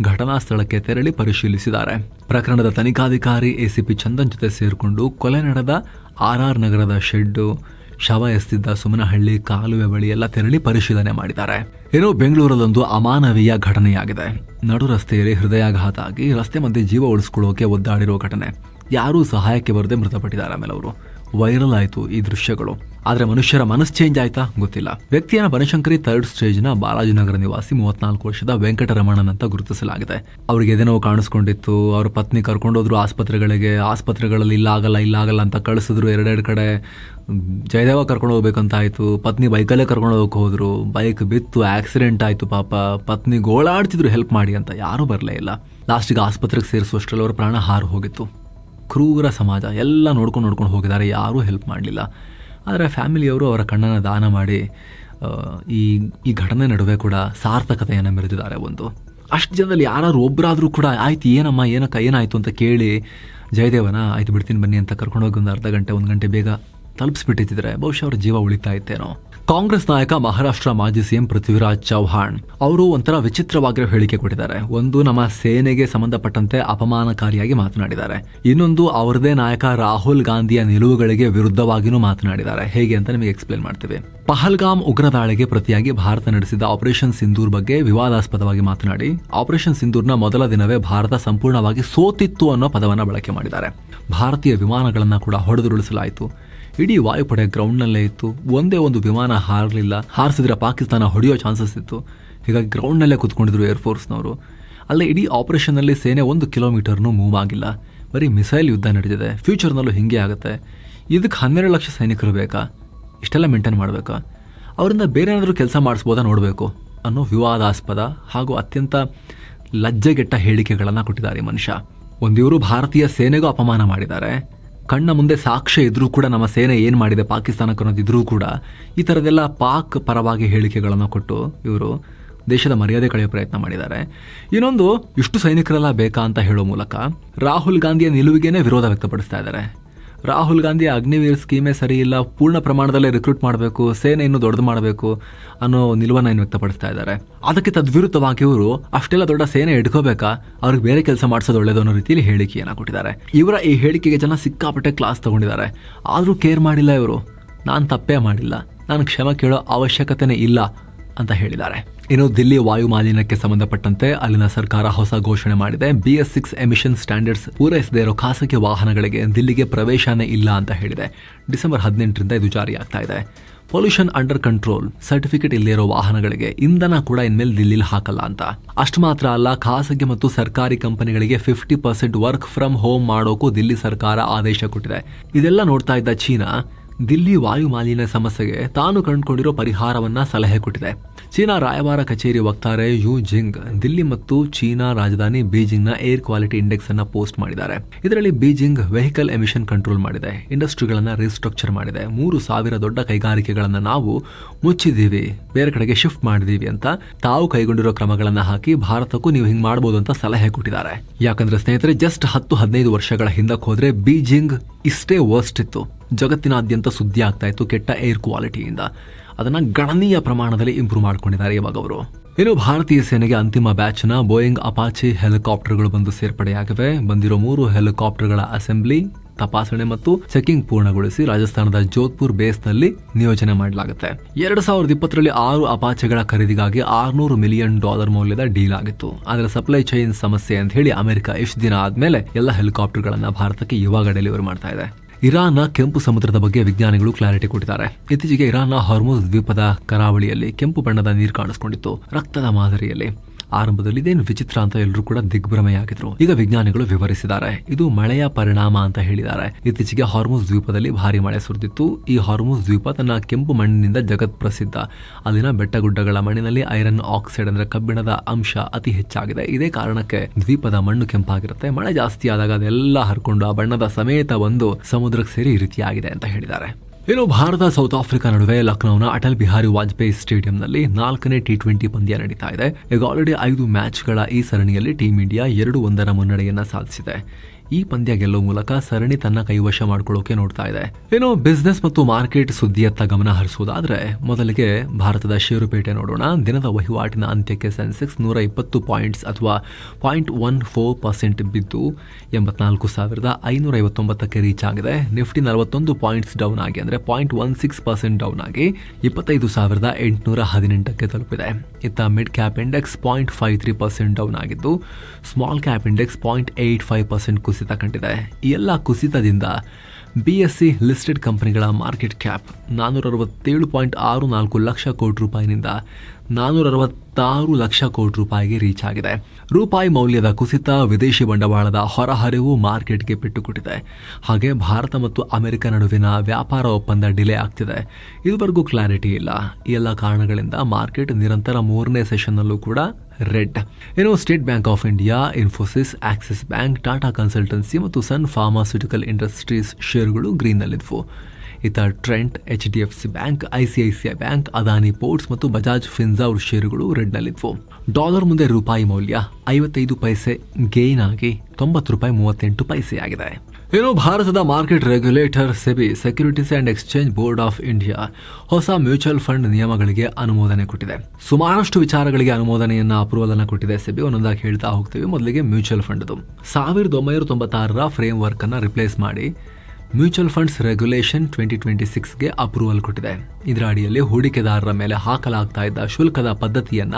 ಘಟನಾ ಸ್ಥಳಕ್ಕೆ ತೆರಳಿ ಪರಿಶೀಲಿಸಿದ್ದಾರೆ. ಪ್ರಕರಣದ ತನಿಖಾಧಿಕಾರಿ ACP ಚಂದನ್ ಜೊತೆ ಸೇರಿಕೊಂಡು ಕೊಲೆ ನಡೆದ RR ನಗರದ ಶೆಡ್, ಶವ ಎಸ್ತಿದ್ದ ಸುಮನಹಳ್ಳಿ ಕಾಲುವೆ ಬಳಿ ಎಲ್ಲ ತೆರಳಿ ಪರಿಶೀಲನೆ ಮಾಡಿದ್ದಾರೆ. ಇನ್ನು ಬೆಂಗಳೂರಲ್ಲೊಂದು ಅಮಾನವೀಯ ಘಟನೆಯಾಗಿದೆ. ನಡು ರಸ್ತೆಯಲ್ಲಿ ಹೃದಯಾಘಾತ ಆಗಿ ರಸ್ತೆ ಮಧ್ಯೆ ಜೀವ ಉಳಿಸಿಕೊಳ್ಳೋಕೆ ಒದ್ದಾಡಿರೋ ಘಟನೆ. ಯಾರೂ ಸಹಾಯಕ್ಕೆ ಬರದೆ ಮೃತಪಟ್ಟಿದ್ದಾರೆ. ಆಮೇಲೆ ಅವರು ವೈರಲ್ ಆಯಿತು ಈ ದೃಶ್ಯಗಳು. ಆದರೆ ಮನುಷ್ಯರ ಮನಸ್ಸು ಚೇಂಜ್ ಆಯ್ತಾ ಗೊತ್ತಿಲ್ಲ. ವ್ಯಕ್ತಿಯನ್ನು ಬನಶಂಕರಿ 3rd ಸ್ಟೇಜ್ನ ಬಾಲಾಜಿನಗರ ನಿವಾಸಿ 34 ವರ್ಷದ ವೆಂಕಟರಮಣನ್ ಅಂತ ಗುರುತಿಸಲಾಗಿದೆ. ಅವ್ರಿಗೆ ಎದೆನೋವು ಕಾಣಿಸ್ಕೊಂಡಿತ್ತು. ಅವ್ರ ಪತ್ನಿ ಕರ್ಕೊಂಡೋದ್ರು ಆಸ್ಪತ್ರೆಗಳಲ್ಲಿ ಇಲ್ಲ ಆಗಲ್ಲ ಅಂತ ಕಳಿಸಿದ್ರು. 2 ಕಡೆ ಜಯದೇವ ಕರ್ಕೊಂಡು ಹೋಗ್ಬೇಕಂತ ಆಯಿತು. ಪತ್ನಿ ಬೈಕಲ್ಲೇ ಕರ್ಕೊಂಡು ಹೋಗಕ್ಕೆ ಹೋದ್ರು. ಬೈಕ್ ಬಿತ್ತು, ಆಕ್ಸಿಡೆಂಟ್ ಆಯಿತು. ಪಾಪ ಪತ್ನಿ ಗೋಳಾಡ್ತಿದ್ರು ಹೆಲ್ಪ್ ಮಾಡಿ ಅಂತ, ಯಾರೂ ಬರಲೇ ಇಲ್ಲ. ಲಾಸ್ಟಿಗೆ ಆಸ್ಪತ್ರೆಗೆ ಸೇರಿಸುವಷ್ಟರಲ್ಲಿ ಅವ್ರ ಪ್ರಾಣ ಹಾರು ಹೋಗಿತ್ತು. ಕ್ರೂರ ಸಮಾಜ ಎಲ್ಲ ನೋಡ್ಕೊಂಡು ಹೋಗಿದ್ದಾರೆ, ಯಾರೂ ಹೆಲ್ಪ್ ಮಾಡಲಿಲ್ಲ. ಆದರೆ ಫ್ಯಾಮಿಲಿಯವರು ಅವರ ಕಣ್ಣನ್ನು ದಾನ ಮಾಡಿ ಈ ಘಟನೆ ನಡುವೆ ಕೂಡ ಸಾರ್ಥಕತೆಯನ್ನು ಮೆರೆದಿದ್ದಾರೆ. ಅಷ್ಟು ಜನದಲ್ಲಿ ಯಾರು ಒಬ್ಬರಾದರೂ ಕೂಡ ಆಯ್ತು ಏನಮ್ಮ ಏನಾಯಿತು ಅಂತ ಕೇಳಿ ಜಯದೇವನ ಆಯ್ತು ಬಿಡ್ತೀನಿ ಬನ್ನಿ ಅಂತ ಕರ್ಕೊಂಡೋಗಿ ಒಂದು ಅರ್ಧ ಗಂಟೆ 1 ಗಂಟೆ ಬೇಗ ತಲುಪಿಸ್ಬಿಟ್ಟಿದ್ರೆ ಬಹುಶಃ ಅವ್ರ ಜೀವ ಉಳಿತಾ ಇತ್ತೇನೋ. ಕಾಂಗ್ರೆಸ್ ನಾಯಕ ಮಹಾರಾಷ್ಟ್ರ ಮಾಜಿ ಸಿಎಂ ಪೃಥ್ವಿರಾಜ್ ಚೌಹಾಣ್ ಅವರು ಒಂಥರ ವಿಚಿತ್ರವಾಗಿರೋ ಹೇಳಿಕೆ ಕೊಟ್ಟಿದ್ದಾರೆ. ಒಂದು, ನಮ್ಮ ಸೇನೆಗೆ ಸಂಬಂಧಪಟ್ಟಂತೆ ಅಪಮಾನಕಾರಿಯಾಗಿ ಮಾತನಾಡಿದ್ದಾರೆ. ಇನ್ನೊಂದು, ಅವರದೇ ನಾಯಕ ರಾಹುಲ್ ಗಾಂಧಿಯ ನಿಲುವುಗಳಿಗೆ ವಿರುದ್ಧವಾಗಿಯೂ ಮಾತನಾಡಿದ್ದಾರೆ. ಹೇಗೆ ಅಂತ ನಿಮಗೆ ಎಕ್ಸ್ಪ್ಲೇನ್ ಮಾಡ್ತೀವಿ. ಪಹಲ್ಗಾಮ್ ಉಗ್ರ ದಾಳಿಗೆ ಪ್ರತಿಯಾಗಿ ಭಾರತ ನಡೆಸಿದ ಆಪರೇಷನ್ ಸಿಂಧೂರ್ ಬಗ್ಗೆ ವಿವಾದಾಸ್ಪದವಾಗಿ ಮಾತನಾಡಿ ಆಪರೇಷನ್ ಸಿಂಧೂರ್ನ ಮೊದಲ ದಿನವೇ ಭಾರತ ಸಂಪೂರ್ಣವಾಗಿ ಸೋತಿತ್ತು ಅನ್ನೋ ಪದವನ್ನು ಬಳಕೆ ಮಾಡಿದ್ದಾರೆ. ಭಾರತೀಯ ವಿಮಾನಗಳನ್ನು ಕೂಡ ಹೊಡೆದುರುಳಿಸಲಾಯಿತು. ಇಡೀ ವಾಯುಪಡೆ ಗ್ರೌಂಡ್ನಲ್ಲೇ ಇತ್ತು. ಒಂದೇ ಒಂದು ವಿಮಾನ ಹಾರಲಿಲ್ಲ. ಹಾರಿಸಿದ್ರೆ ಪಾಕಿಸ್ತಾನ ಹೊಡೆಯೋ ಚಾನ್ಸಸ್ ಇತ್ತು. ಹೀಗಾಗಿ ಗ್ರೌಂಡ್ನಲ್ಲೇ ಕೂತ್ಕೊಂಡಿದ್ರು ಏರ್ಫೋರ್ಸ್ನವರು. ಅಲ್ಲೇ ಇಡೀ ಆಪರೇಷನ್ನಲ್ಲಿ ಸೇನೆ 1 ಕಿಲೋಮೀಟರ್ನೂ ಮೂವ್ ಆಗಿಲ್ಲ. ಬರೀ ಮಿಸೈಲ್ ಯುದ್ಧ ನಡೆದಿದೆ. ಫ್ಯೂಚರ್ನಲ್ಲೂ ಹಿಂಗೆ ಆಗುತ್ತೆ. ಇದಕ್ಕೆ 12 ಲಕ್ಷ ಸೈನಿಕರು ಬೇಕಾ? ಇಷ್ಟೆಲ್ಲ ಮೇಂಟೈನ್ ಮಾಡಬೇಕಾ? ಅವರಿಂದ ಬೇರೆ ಏನಾದರೂ ಕೆಲಸ ಮಾಡಿಸ್ಬೋದಾ ನೋಡಬೇಕು ಅನ್ನೋ ವಿವಾದಾಸ್ಪದ ಹಾಗೂ ಅತ್ಯಂತ ಲಜ್ಜೆಗೆಟ್ಟ ಹೇಳಿಕೆಗಳನ್ನು ಕೊಟ್ಟಿದ್ದಾರೆ ಈ ಮನುಷ್ಯ. ಒಂದಿವರು ಭಾರತೀಯ ಸೇನೆಗೂ ಅಪಮಾನ ಮಾಡಿದ್ದಾರೆ. ಕಣ್ಣ ಮುಂದೆ ಸಾಕ್ಷ್ಯ ಇದ್ರೂ ಕೂಡ ನಮ್ಮ ಸೇನೆ ಏನು ಮಾಡಿದೆ ಪಾಕಿಸ್ತಾನಕ್ಕೆ ಅನ್ನೋದಿದ್ರೂ ಕೂಡ ಈ ಥರದೆಲ್ಲ ಪಾಕ್ ಪರವಾಗಿ ಹೇಳಿಕೆಗಳನ್ನು ಕೊಟ್ಟು ಇವರು ದೇಶದ ಮರ್ಯಾದೆ ಕಳೆಯೋ ಪ್ರಯತ್ನ ಮಾಡಿದ್ದಾರೆ. ಇನ್ನೊಂದು, ಇಷ್ಟು ಸೈನಿಕರೆಲ್ಲ ಬೇಕಾ ಅಂತ ಹೇಳೋ ಮೂಲಕ ರಾಹುಲ್ ಗಾಂಧಿಯ ನಿಲುವಿಗೇನೆ ವಿರೋಧ ವ್ಯಕ್ತಪಡಿಸ್ತಾ ಇದ್ದಾರೆ. ರಾಹುಲ್ ಗಾಂಧಿಯ ಅಗ್ನಿವೀರ್ ಸ್ಕೀಮೇ ಸರಿ ಇಲ್ಲ, ಪೂರ್ಣ ಪ್ರಮಾಣದಲ್ಲಿ ರಿಕ್ರೂಟ್ ಮಾಡಬೇಕು, ಸೇನೆ ಇನ್ನೂ ದೊಡ್ಡದು ಮಾಡಬೇಕು ಅನ್ನೋ ನಿಲುವನ್ನು ಏನು ವ್ಯಕ್ತಪಡಿಸ್ತಾ ಇದ್ದಾರೆ. ಅದಕ್ಕೆ ತದ್ವಿರುದ್ಧವಾಗಿ ಇವರು ಅಷ್ಟೆಲ್ಲ ದೊಡ್ಡ ಸೇನೆ ಇಟ್ಕೋಬೇಕಾ, ಅವ್ರಿಗೆ ಬೇರೆ ಕೆಲಸ ಮಾಡಿಸೋದು ಒಳ್ಳೇದು ಅನ್ನೋ ರೀತಿಯಲ್ಲಿ ಹೇಳಿಕೆಯನ್ನು ಕೊಟ್ಟಿದ್ದಾರೆ. ಇವರ ಈ ಹೇಳಿಕೆಗೆ ಜನ ಸಿಕ್ಕಾಪಟ್ಟೆ ಕ್ಲಾಸ್ ತಗೊಂಡಿದ್ದಾರೆ. ಆದರೂ ಕೇರ್ ಮಾಡಿಲ್ಲ ಇವರು. ನಾನು ತಪ್ಪೇ ಮಾಡಿಲ್ಲ, ನಾನು ಕ್ಷಮೆ ಕೇಳೋ ಅವಶ್ಯಕತೆನೇ ಇಲ್ಲ ಅಂತ ಹೇಳಿದ್ದಾರೆ. ಇನ್ನು ದಿಲ್ಲಿ ವಾಯು ಮಾಲಿನ್ಯಕ್ಕೆ ಸಂಬಂಧಪಟ್ಟಂತೆ ಅಲ್ಲಿನ ಸರ್ಕಾರ ಹೊಸ ಘೋಷಣೆ ಮಾಡಿದೆ. BS6 ಎಮಿಷನ್ ಸ್ಟ್ಯಾಂಡರ್ಡ್ಸ್ ಪೂರೈಸದೇ ಇರೋ ಖಾಸಗಿ ವಾಹನಗಳಿಗೆ ದಿಲ್ಲಿಗೆ ಪ್ರವೇಶನೇ ಇಲ್ಲ ಅಂತ ಹೇಳಿದೆ. ಡಿಸೆಂಬರ್ 18ರಿಂದ ಇದು ಜಾರಿಯಾಗ್ತಾ ಇದೆ. ಪೊಲ್ಯೂಷನ್ ಅಂಡರ್ ಕಂಟ್ರೋಲ್ ಸರ್ಟಿಫಿಕೇಟ್ ಇಲ್ಲದೇ ಇರೋ ವಾಹನಗಳಿಗೆ ಇಂಧನ ಕೂಡ ಇನ್ಮೇಲೆ ದಿಲ್ಲಿಲಿ ಹಾಕಲ್ಲ ಅಂತ. ಅಷ್ಟು ಮಾತ್ರ ಅಲ್ಲ, ಖಾಸಗಿ ಮತ್ತು ಸರ್ಕಾರಿ ಕಂಪನಿಗಳಿಗೆ 50% ವರ್ಕ್ ಫ್ರಮ್ ಹೋಮ್ ಮಾಡೋಕ್ಕೂ ದಿಲ್ಲಿ ಸರ್ಕಾರ ಆದೇಶ ಕೊಟ್ಟಿದೆ. ಇದೆಲ್ಲ ನೋಡ್ತಾ ಇದ್ದ ಚೀನಾ ದಿಲ್ಲಿ ವಾಯು ಮಾಲಿನ್ಯ ಸಮಸ್ಯೆಗೆ ತಾನು ಕಂಡುಕೊಂಡಿರೋ ಪರಿಹಾರವನ್ನ ಸಲಹೆ ಕೊಟ್ಟಿದೆ. ಚೀನಾ ರಾಯಭಾರ ಕಚೇರಿ ವಕ್ತಾರೆ ಯು ಜಿಂಗ್ ದಿಲ್ಲಿ ಮತ್ತು ಚೀನಾ ರಾಜಧಾನಿ ಬೀಜಿಂಗ್ನ ಏರ್ ಕ್ವಾಲಿಟಿ ಇಂಡೆಕ್ಸ್ ಅನ್ನ ಪೋಸ್ಟ್ ಮಾಡಿದ್ದಾರೆ. ಇದರಲ್ಲಿ ಬೀಜಿಂಗ್ ವೆಹಿಕಲ್ ಎಮಿಷನ್ ಕಂಟ್ರೋಲ್ ಮಾಡಿದೆ, ಇಂಡಸ್ಟ್ರಿಗಳನ್ನ ರೀಸ್ಟ್ರಕ್ಚರ್ ಮಾಡಿದೆ, 3,000 ದೊಡ್ಡ ಕೈಗಾರಿಕೆಗಳನ್ನ ನಾವು ಮುಚ್ಚಿದ್ದೀವಿ, ಬೇರೆ ಕಡೆಗೆ ಶಿಫ್ಟ್ ಮಾಡಿದೀವಿ ಅಂತ ತಾವು ಕೈಗೊಂಡಿರೋ ಕ್ರಮಗಳನ್ನ ಹಾಕಿ ಭಾರತಕ್ಕೂ ನೀವು ಹಿಂಗ್ ಮಾಡಬಹುದು ಅಂತ ಸಲಹೆ ಕೊಟ್ಟಿದ್ದಾರೆ. ಯಾಕಂದ್ರೆ ಸ್ನೇಹಿತರೆ, ಜಸ್ಟ್ 10-15 ವರ್ಷಗಳ ಹಿಂದಕ್ಕೆ ಹೋದ್ರೆ ಬೀಜಿಂಗ್ ಇಷ್ಟೇ ವರ್ಸ್ಟ್ ಇತ್ತು. ಜಗತ್ತಿನಾದ್ಯಂತ ಸುದ್ದಿ ಆಗ್ತಾ ಇತ್ತು ಕೆಟ್ಟ ಏರ್ ಕ್ವಾಲಿಟಿಯಿಂದ. ಅದನ್ನ ಗಣನೀಯ ಪ್ರಮಾಣದಲ್ಲಿ ಇಂಪ್ರೂವ್ ಮಾಡ್ಕೊಂಡಿದ್ದಾರೆ ಇವಾಗ ಅವರು. ಇನ್ನು ಭಾರತೀಯ ಸೇನೆಗೆ ಅಂತಿಮ ಬ್ಯಾಚ್ನ ಬೋಯಿಂಗ್ ಅಪಾಚಿ ಹೆಲಿಕಾಪ್ಟರ್ಗಳು ಬಂದು ಸೇರ್ಪಡೆಯಾಗಿವೆ. ಬಂದಿರೋ 3 ಹೆಲಿಕಾಪ್ಟರ್ಗಳ ಅಸೆಂಬ್ಲಿ, ತಪಾಸಣೆ ಮತ್ತು ಚೆಕಿಂಗ್ ಪೂರ್ಣಗೊಳಿಸಿ ರಾಜಸ್ಥಾನದ ಜೋಧ್ಪುರ್ ಬೇಸ್ನಲ್ಲಿ ನಿಯೋಜನೆ ಮಾಡಲಾಗುತ್ತೆ. 2020ರಲ್ಲಿ 6 ಅಪಾಚೆಗಳ ಖರೀದಿಗಾಗಿ $600 ಮಿಲಿಯನ್ ಮೌಲ್ಯದ ಡೀಲ್ ಆಗಿತ್ತು. ಆದರೆ ಸಪ್ಲೈ ಚೈನ್ ಸಮಸ್ಯೆ ಅಂತ ಹೇಳಿ ಅಮೆರಿಕ ಇಷ್ಟು ದಿನ ಆದ್ಮೇಲೆ ಎಲ್ಲ ಹೆಲಿಕಾಪ್ಟರ್ಗಳನ್ನ ಭಾರತಕ್ಕೆ ಇವಾಗ ಡೆಲಿವರಿ ಮಾಡ್ತಾ ಇದೆ. ಇರಾನ್ನ ಕೆಂಪು ಸಮುದ್ರದ ಬಗ್ಗೆ ವಿಜ್ಞಾನಿಗಳು ಕ್ಲಾರಿಟಿ ಕೊಟ್ಟಿದ್ದಾರೆ. ಇತ್ತೀಚೆಗೆ ಇರಾನ್ನ ಹಾರ್ಮುಜ್ ದ್ವೀಪದ ಕರಾವಳಿಯಲ್ಲಿ ಕೆಂಪು ಬಣ್ಣದ ನೀರು ಕಾಣಿಸಿಕೊಂಡಿತ್ತು ರಕ್ತದ ಮಾದರಿಯಲ್ಲಿ. ಆರಂಭದಲ್ಲಿ ಇದೇನು ವಿಚಿತ್ರ ಅಂತ ಎಲ್ಲರೂ ಕೂಡ ದಿಗ್ಭ್ರಮೆಯಾಗಿದ್ರು. ಈಗ ವಿಜ್ಞಾನಿಗಳು ವಿವರಿಸಿದ್ದಾರೆ, ಇದು ಮಳೆಯ ಪರಿಣಾಮ ಅಂತ ಹೇಳಿದ್ದಾರೆ. ಇತ್ತೀಚೆಗೆ ಹಾರ್ಮುಜ್ ದ್ವೀಪದಲ್ಲಿ ಭಾರಿ ಮಳೆ ಸುರಿದಿತ್ತು. ಈ ಹಾರ್ಮುಜ್ ದ್ವೀಪ ತನ್ನ ಕೆಂಪು ಮಣ್ಣಿನಿಂದ ಜಗತ್ ಪ್ರಸಿದ್ಧ. ಅಲ್ಲಿನ ಬೆಟ್ಟಗುಡ್ಡಗಳ ಮಣ್ಣಿನಲ್ಲಿ ಐರನ್ ಆಕ್ಸೈಡ್ ಅಂದ್ರೆ ಕಬ್ಬಿಣದ ಅಂಶ ಅತಿ ಹೆಚ್ಚಾಗಿದೆ. ಇದೇ ಕಾರಣಕ್ಕೆ ದ್ವೀಪದ ಮಣ್ಣು ಕೆಂಪಾಗಿರುತ್ತೆ. ಮಳೆ ಜಾಸ್ತಿ ಆದಾಗ ಅದೆಲ್ಲ ಹರ್ಕೊಂಡು ಆ ಬಣ್ಣದ ಸಮೇತ ಬಂದು ಸಮುದ್ರಕ್ಕೆ ಸೇರಿ ಈ ರೀತಿಯಾಗಿದೆ ಅಂತ ಹೇಳಿದ್ದಾರೆ. ಇನ್ನು ಭಾರತ ಸೌತ್ ಆಫ್ರಿಕಾ ನಡುವೆ ಲಕ್ನೋನ ಅಟಲ್ ಬಿಹಾರಿ ವಾಜಪೇಯಿ ಸ್ಟೇಡಿಯಂನಲ್ಲಿ 4ನೇ T20 ಪಂದ್ಯ ನಡೀತಾ ಇದೆ. ಈಗ ಆಲ್ರೆಡಿ 5 ಮ್ಯಾಚ್ಗಳ ಈ ಸರಣಿಯಲ್ಲಿ ಟೀಮ್ ಇಂಡಿಯಾ 2-1 ಮುನ್ನಡೆಯನ್ನ ಸಾಧಿಸಿದೆ. ಈ ಪಂದ್ಯ ಗೆಲ್ಲುವ ಮೂಲಕ ಸರಣಿ ತನ್ನ ಕೈವಶ ಮಾಡ್ಕೊಳ್ಳೋಕೆ ನೋಡ್ತಾ ಇದೆ. ಇನ್ನು ಬಿಸ್ನೆಸ್ ಮತ್ತು ಮಾರ್ಕೆಟ್ ಸುದ್ದಿಯತ್ತ ಗಮನ ಹರಿಸುವುದಾದ್ರೆ ಮೊದಲಿಗೆ ಭಾರತದ ಷೇರುಪೇಟೆ ನೋಡೋಣ. ದಿನದ ವಹಿವಾಟಿನ ಅಂತ್ಯಕ್ಕೆ ಸೆನ್ಸೆಕ್ಸ್ 120 ಪಾಯಿಂಟ್ಸ್ ಅಥವಾ 0.14% ಬಿದ್ದು 84,559ಕ್ಕೆ ರೀಚ್ ಆಗಿದೆ. ನಿಫ್ಟಿ 41 ಪಾಯಿಂಟ್ಸ್ ಡೌನ್ ಆಗಿ ಅಂದ್ರೆ 0.16% ಡೌನ್ ಆಗಿ 25,818ಕ್ಕೆ ತಲುಪಿದೆ. ಇತ್ತ ಮಿಡ್ ಕ್ಯಾಪ್ ಇಂಡೆಕ್ಸ್ 0.53% ಡೌನ್ ಆಗಿದ್ದು ಸ್ಮಾಲ್ ಕ್ಯಾಪ್ ಇಂಡೆಕ್ಸ್ 0.85% ಕುಸಿದು ಕುಸಿತ ಕಂಡಿದೆ. ಈ ಎಲ್ಲ ಕುಸಿತದಿಂದ BSE ಲಿಸ್ಟೆಡ್ ಕಂಪನಿಗಳ ಮಾರ್ಕೆಟ್ ಕ್ಯಾಪ್ 467.64 ಲಕ್ಷ ಕೋಟಿ ರೂಪಾಯಿನಿಂದ 466 ಲಕ್ಷ ಕೋಟಿ ರೂಪಾಯಿಗೆ ರೀಚ್ ಆಗಿದೆ. ರೂಪಾಯಿ ಮೌಲ್ಯದ ಕುಸಿತ, ವಿದೇಶಿ ಬಂಡವಾಳದ ಹೊರಹರಿವು ಮಾರ್ಕೆಟ್ಗೆ ಪೆಟ್ಟು ಕೊಟ್ಟಿದೆ. ಹಾಗೆ ಭಾರತ ಮತ್ತು ಅಮೆರಿಕ ನಡುವಿನ ವ್ಯಾಪಾರ ಒಪ್ಪಂದ ಡಿಲೇ ಆಗ್ತಿದೆ. ಇದುವರೆಗೂ ಕ್ಲಾರಿಟಿ ಇಲ್ಲ. ಈ ಎಲ್ಲ ಕಾರಣಗಳಿಂದ ಮಾರ್ಕೆಟ್ ನಿರಂತರ 3ನೇ ಸೆಷನ್ನಲ್ಲೂ ಕೂಡ red. State Bank of India, Infosys, Axis Bank, Tata Consultancy ಮತ್ತು ಸನ್ ಫಾರ್ಮಾಸ್ಯೂಟಿಕಲ್ ಇಂಡಸ್ಟ್ರೀಸ್ ಷೇರುಗಳು ಗ್ರೀನ್ನಲ್ಲಿದ್ವು. ಇತ Trent, HDFC Bank, ICICI Bank, Adani Ports ಮತ್ತು ಬಜಾಜ್ ಫಿನ್ಸರ್ವ್ ಷೇರುಗಳು ರೆಡ್ನಲ್ಲಿದ್ವು. ಡಾಲರ್ ಮುಂದೆ ರೂಪಾಯಿ ಮೌಲ್ಯ 55 ಪೈಸೆ ಗೇನ್ ಆಗಿ 90 ರೂಪಾಯಿ 38 ಪೈಸೆ ಆಗಿದೆ. ಭಾರತದ market regulator SEBI, securities and exchange board of India ಹೊಸ ಮ್ಯೂಚುವಲ್ ಫಂಡ್ ನಿಯಮಗಳಿಗೆ ಅನುಮೋದನೆ ಕೊಟ್ಟಿದೆ. ಸುಮಾರಷ್ಟು ವಿಚಾರಗಳಿಗೆ ಅನುಮೋದನೆಯನ್ನ ಅಪ್ರೂವಲ್ ಅನ್ನು ಕೊಟ್ಟಿದೆ ಸೆಬಿ. ಒಂದೊಂದಾಗಿ ಹೇಳ್ತಾ ಹೋಗ್ತೀವಿ. ಮೊದಲಿಗೆ ಮ್ಯೂಚುವಲ್ ಫಂಡ್ 1996 ಫ್ರೇಮ್ ವರ್ಕ್ ಅನ್ನ ರಿಪ್ಲೇಸ್ ಮಾಡಿ ಮ್ಯೂಚುವಲ್ ಫಂಡ್ಸ್ ರೆಗ್ಯುಲೇಷನ್ 2026ಗೆ ಅಪ್ರೂವಲ್ ಕೊಟ್ಟಿದೆ. ಇದರ ಅಡಿಯಲ್ಲಿ ಹೂಡಿಕೆದಾರರ ಮೇಲೆ ಹಾಕಲಾಗ್ತಾ ಇದ್ದ ಶುಲ್ಕದ ಪದ್ಧತಿಯನ್ನ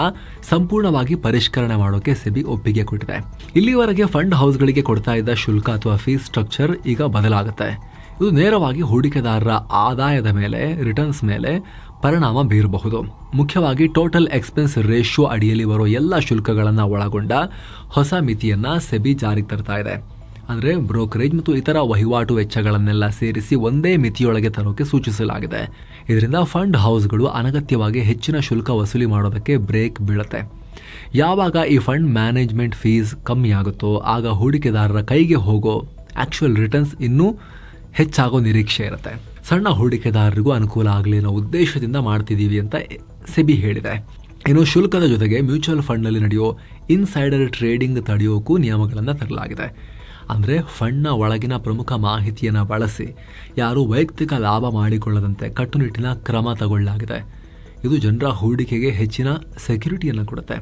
ಸಂಪೂರ್ಣವಾಗಿ ಪರಿಷ್ಕರಣೆ ಮಾಡೋಕೆ ಸೆಬಿ ಒಪ್ಪಿಗೆ ಕೊಟ್ಟಿದೆ. ಇಲ್ಲಿವರೆಗೆ ಫಂಡ್ ಹೌಸ್ಗಳಿಗೆ ಕೊಡ್ತಾ ಇದ್ದ ಶುಲ್ಕ ಅಥವಾ ಫೀಸ್ ಸ್ಟ್ರಕ್ಚರ್ ಈಗ ಬದಲಾಗುತ್ತೆ. ಇದು ನೇರವಾಗಿ ಹೂಡಿಕೆದಾರರ ಆದಾಯದ ಮೇಲೆ, ರಿಟರ್ನ್ಸ್ ಮೇಲೆ ಪರಿಣಾಮ ಬೀರಬಹುದು. ಮುಖ್ಯವಾಗಿ ಟೋಟಲ್ ಎಕ್ಸ್ಪೆನ್ಸ್ ರೇಷಿಯೋ ಅಡಿಯಲ್ಲಿ ಬರೋ ಎಲ್ಲ ಶುಲ್ಕಗಳನ್ನು ಒಳಗೊಂಡ ಹೊಸ ಮಿತಿಯನ್ನ ಸೆಬಿ ಜಾರಿಗೆ ತರ್ತಾ ಇದೆ. ಅಂದರೆ ಬ್ರೋಕರೇಜ್ ಮತ್ತು ಇತರ ವಹಿವಾಟು ವೆಚ್ಚಗಳನ್ನೆಲ್ಲ ಸೇರಿಸಿ ಒಂದೇ ಮಿತಿಯೊಳಗೆ ತರೋಕೆ ಸೂಚಿಸಲಾಗಿದೆ. ಇದರಿಂದ ಫಂಡ್ ಹೌಸ್ಗಳು ಅನಗತ್ಯವಾಗಿ ಹೆಚ್ಚಿನ ಶುಲ್ಕ ವಸೂಲಿ ಮಾಡೋದಕ್ಕೆ ಬ್ರೇಕ್ ಬೀಳುತ್ತೆ. ಯಾವಾಗ ಈ ಫಂಡ್ ಮ್ಯಾನೇಜ್ಮೆಂಟ್ ಫೀಸ್ ಕಮ್ಮಿ ಆಗುತ್ತೋ ಆಗ ಹೂಡಿಕೆದಾರರ ಕೈಗೆ ಹೋಗೋ ಆಕ್ಚುಯಲ್ ರಿಟರ್ನ್ಸ್ ಇನ್ನೂ ಹೆಚ್ಚಾಗೋ ನಿರೀಕ್ಷೆ ಇರುತ್ತೆ. ಸಣ್ಣ ಹೂಡಿಕೆದಾರರಿಗೂ ಅನುಕೂಲ ಆಗಲಿ ಅನ್ನೋ ಉದ್ದೇಶದಿಂದ ಮಾಡ್ತಿದ್ದೀವಿ ಅಂತ ಸೆಬಿ ಹೇಳಿದೆ. ಶುಲ್ಕದ ಜೊತೆಗೆ ಮ್ಯೂಚುವಲ್ ಫಂಡ್ನಲ್ಲಿ ನಡೆಯೋ ಇನ್ಸೈಡರ್ ಟ್ರೇಡಿಂಗ್ ತಡೆಯೋಕ್ಕೂ ನಿಯಮಗಳನ್ನು ತರಲಾಗಿದೆ. ಅಂದರೆ ಫಂಡ್ನ ಒಳಗಿನ ಪ್ರಮುಖ ಮಾಹಿತಿಯನ್ನು ಬಳಸಿ ಯಾರೂ ವೈಯಕ್ತಿಕ ಲಾಭ ಮಾಡಿಕೊಳ್ಳದಂತೆ ಕಟ್ಟುನಿಟ್ಟಿನ ಕ್ರಮ ತಗೊಳ್ಳಲಾಗಿದೆ. ಇದು ಜನರ ಹೂಡಿಕೆಗೆ ಹೆಚ್ಚಿನ ಸೆಕ್ಯೂರಿಟಿಯನ್ನು ಕೊಡುತ್ತೆ.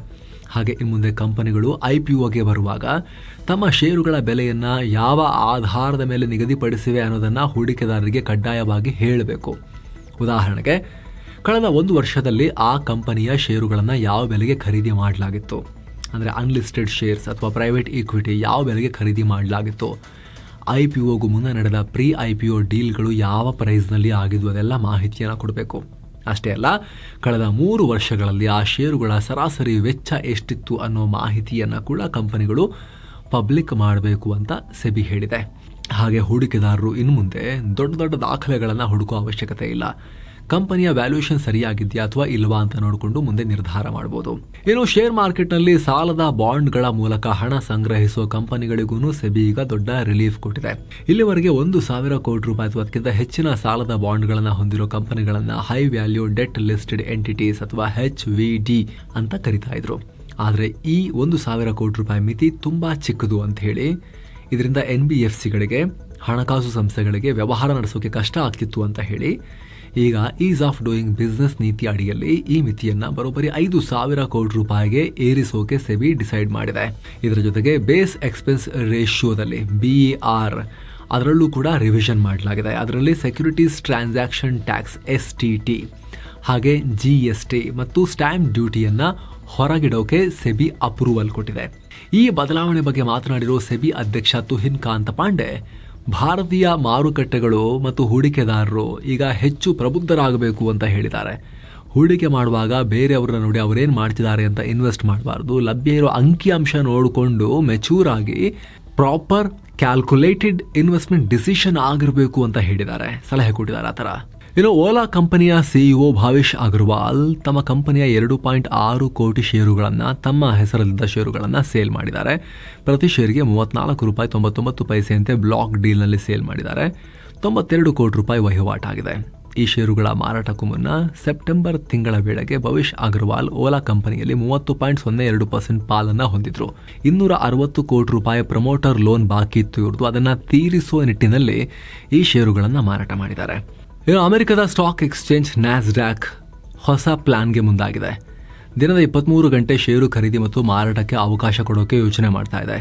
ಹಾಗೆ ಇನ್ನು ಮುಂದೆ ಕಂಪನಿಗಳು IPOಗೆ ಬರುವಾಗ ತಮ್ಮ ಷೇರುಗಳ ಬೆಲೆಯನ್ನು ಯಾವ ಆಧಾರದ ಮೇಲೆ ನಿಗದಿಪಡಿಸಿವೆ ಅನ್ನೋದನ್ನು ಹೂಡಿಕೆದಾರರಿಗೆ ಕಡ್ಡಾಯವಾಗಿ ಹೇಳಬೇಕು. ಉದಾಹರಣೆಗೆ, ಕಳೆದ 1 ವರ್ಷದಲ್ಲಿ ಆ ಕಂಪನಿಯ ಷೇರುಗಳನ್ನು ಯಾವ ಬೆಲೆಗೆ ಖರೀದಿ ಮಾಡಲಾಗಿತ್ತು, ಅಂದರೆ ಅನ್ಲಿಸ್ಟೆಡ್ ಶೇರ್ಸ್ ಅಥವಾ ಪ್ರೈವೇಟ್ ಈಕ್ವಿಟಿ ಯಾವ ಬೆಲೆಗೆ ಖರೀದಿ ಮಾಡಲಾಗಿತ್ತು, IPOಗೂ ಮುನ್ನ ನಡೆದ ಪ್ರೀ IPO ಡೀಲ್ಗಳು ಯಾವ ಪ್ರೈಸ್ನಲ್ಲಿ ಆಗಿದ್ವು, ಅದೆಲ್ಲ ಮಾಹಿತಿಯನ್ನು ಕೊಡಬೇಕು. ಅಷ್ಟೇ ಅಲ್ಲ, ಕಳೆದ 3 ವರ್ಷಗಳಲ್ಲಿ ಆ ಷೇರುಗಳ ಸರಾಸರಿ ವೆಚ್ಚ ಎಷ್ಟಿತ್ತು ಅನ್ನೋ ಮಾಹಿತಿಯನ್ನು ಕೂಡ ಕಂಪನಿಗಳು ಪಬ್ಲಿಕ್ ಮಾಡಬೇಕು ಅಂತ ಸೆಬಿ ಹೇಳಿದೆ. ಹಾಗೆ ಹೂಡಿಕೆದಾರರು ಇನ್ನು ಮುಂದೆ ದೊಡ್ಡ ದೊಡ್ಡ ದಾಖಲೆಗಳನ್ನು ಹುಡುಕೋ ಅವಶ್ಯಕತೆ ಇಲ್ಲ. ಕಂಪನಿಯ ವ್ಯಾಲ್ಯೂಯೇಷನ್ ಸರಿಯಾಗಿದೆಯಾ ಅಥವಾ ಇಲ್ವಾ ಅಂತ ನೋಡಿಕೊಂಡು ಮುಂದೆ ನಿರ್ಧಾರ ಮಾಡಬಹುದು. ಶೇರ್ ಮಾರ್ಕೆಟ್ನಲ್ಲಿ ಸಾಲದ ಬಾಂಡ್ಗಳ ಮೂಲಕ ಹಣ ಸಂಗ್ರಹಿಸುವ ಕಂಪನಿಗಳಿಗೂ ಸೆಬಿ ಈಗ ದೊಡ್ಡ ರಿಲೀಫ್ ಕೊಟ್ಟಿದೆ. ಇಲ್ಲಿವರೆಗೆ 1,000 ಕೋಟಿ ರೂಪಾಯಿ ಅಥವಾ ಅದಕ್ಕಿಂತ ಹೆಚ್ಚಿನ ಸಾಲದ ಬಾಂಡ್ಗಳನ್ನು ಹೊಂದಿರೋ ಕಂಪನಿಗಳನ್ನು high value debt listed entities ಅಥವಾ HVD ಅಂತ ಕರಿತಾ ಇದ್ರು. ಆದರೆ ಈ 1,000 ಕೋಟಿ ರೂಪಾಯಿ ಮಿತಿ ತುಂಬಾ ಚಿಕ್ಕದು ಅಂತ ಹೇಳಿ ಇದರಿಂದ NBFCಗಳಿಗೆ, ಹಣಕಾಸು ಸಂಸ್ಥೆಗಳಿಗೆ ವ್ಯವಹಾರ ನಡೆಸೋಕೆ ಕಷ್ಟ ಆಗ್ತಿತ್ತು ಅಂತ ಹೇಳಿ ಈಗ ಈಸ್ ಆಫ್ ಡೂಯಿಂಗ್ ಬಿಸ್ನೆಸ್ ನೀತಿ ಅಡಿಯಲ್ಲಿ ಈ ಮಿತಿಯನ್ನು ಬರೋಬ್ಬರಿ 5,000 ಕೋಟಿ ರೂಪಾಯಿಗೆ ಏರಿಸೋಕೆ ಸೆಬಿ ಡಿಸೈಡ್ ಮಾಡಿದೆ. ಇದರ ಜೊತೆಗೆ ಬೇಸ್ ಎಕ್ಸ್ಪೆನ್ಸ್ ರೇಷಿಯೋದಲ್ಲಿ BER ಅದರಲ್ಲೂ ಕೂಡ ರಿವಿಷನ್ ಮಾಡಲಾಗಿದೆ. ಅದರಲ್ಲಿ ಸೆಕ್ಯೂರಿಟೀಸ್ ಟ್ರಾನ್ಸಾಕ್ಷನ್ ಟ್ಯಾಕ್ಸ್ STT ಹಾಗೆ GST ಮತ್ತು ಸ್ಟ್ಯಾಂಪ್ ಡ್ಯೂಟಿಯನ್ನು ಹೊರಗಿಡೋಕೆ ಸೆಬಿ ಅಪ್ರೂವಲ್ ಕೊಟ್ಟಿದೆ. ಈ ಬದಲಾವಣೆ ಬಗ್ಗೆ ಮಾತನಾಡಿರೋ ಸೆಬಿ ಅಧ್ಯಕ್ಷ ತುಹಿನ್ ಕಾಂತ್ ಪಾಂಡೆ, ಭಾರತೀಯ ಮಾರುಕಟ್ಟೆಗಳು ಮತ್ತು ಹೂಡಿಕೆದಾರರು ಈಗ ಹೆಚ್ಚು ಪ್ರಬುದ್ಧರಾಗಬೇಕು ಅಂತ ಹೇಳಿದ್ದಾರೆ. ಹೂಡಿಕೆ ಮಾಡುವಾಗ ಬೇರೆಯವರ ನೋಡಿ ಅವರೇನು ಮಾಡ್ತಿದ್ದಾರೆ ಅಂತ ಇನ್ವೆಸ್ಟ್ ಮಾಡಬಾರ್ದು. ಲಭ್ಯ ಇರೋ ಅಂಕಿಅಂಶ ನೋಡಿಕೊಂಡು ಮೆಚೂರ್ ಆಗಿ ಪ್ರಾಪರ್ ಕ್ಯಾಲ್ಕುಲೇಟೆಡ್ ಇನ್ವೆಸ್ಟ್ಮೆಂಟ್ ಡಿಸಿಷನ್ ಆಗಿರಬೇಕು ಅಂತ ಹೇಳಿದ್ದಾರೆ, ಸಲಹೆ ಕೊಟ್ಟಿದ್ದಾರೆ. ಆ ಥರ ಓಲಾ ಕಂಪನಿಯ CEO ಭಾವಿಶ್ ಅಗರ್ವಾಲ್ ತಮ್ಮ ಕಂಪನಿಯ 2.6 ಕೋಟಿ ಷೇರುಗಳನ್ನು, ತಮ್ಮ ಹೆಸರಲ್ಲಿದ್ದ ಷೇರುಗಳನ್ನು ಸೇಲ್ ಮಾಡಿದ್ದಾರೆ. ಪ್ರತಿ ಶೇರಿಗೆ 34 ರೂಪಾಯಿ 99 ಪೈಸೆಯಂತೆ ಬ್ಲಾಕ್ ಡೀಲ್ನಲ್ಲಿ ಸೇಲ್ ಮಾಡಿದ್ದಾರೆ. 92 ಕೋಟಿ ರೂಪಾಯಿ ವಹಿವಾಟಾಗಿದೆ. ಈ ಷೇರುಗಳ ಮಾರಾಟಕ್ಕೂ ಮುನ್ನ ಸೆಪ್ಟೆಂಬರ್ ತಿಂಗಳ ವೇಳೆಗೆ ಭವಿಶ್ ಅಗರ್ವಾಲ್ ಓಲಾ ಕಂಪನಿಯಲ್ಲಿ 30.02% ಪಾಲನ್ನು ಹೊಂದಿದ್ರು. 260 ಕೋಟಿ ರೂಪಾಯಿ ಪ್ರಮೋಟರ್ ಲೋನ್ ಬಾಕಿ ಇತ್ತು ಇವ್ರದ್ದು. ಅದನ್ನು ತೀರಿಸುವ ನಿಟ್ಟಿನಲ್ಲಿ ಈ ಷೇರುಗಳನ್ನು ಮಾರಾಟ ಮಾಡಿದ್ದಾರೆ. ಅಮೆರಿಕದ ಸ್ಟಾಕ್ ಎಕ್ಸ್ಚೇಂಜ್ ನ್ಯಾಸ್ಡ್ಯಾಕ್ ಹೊಸ ಪ್ಲಾನ್ಗೆ ಮುಂದಾಗಿದೆ. ದಿನದ 23 ಗಂಟೆ ಷೇರು ಖರೀದಿ ಮತ್ತು ಮಾರಾಟಕ್ಕೆ ಅವಕಾಶ ಕೊಡೋಕೆ ಯೋಚನೆ ಮಾಡ್ತಾ ಇದೆ.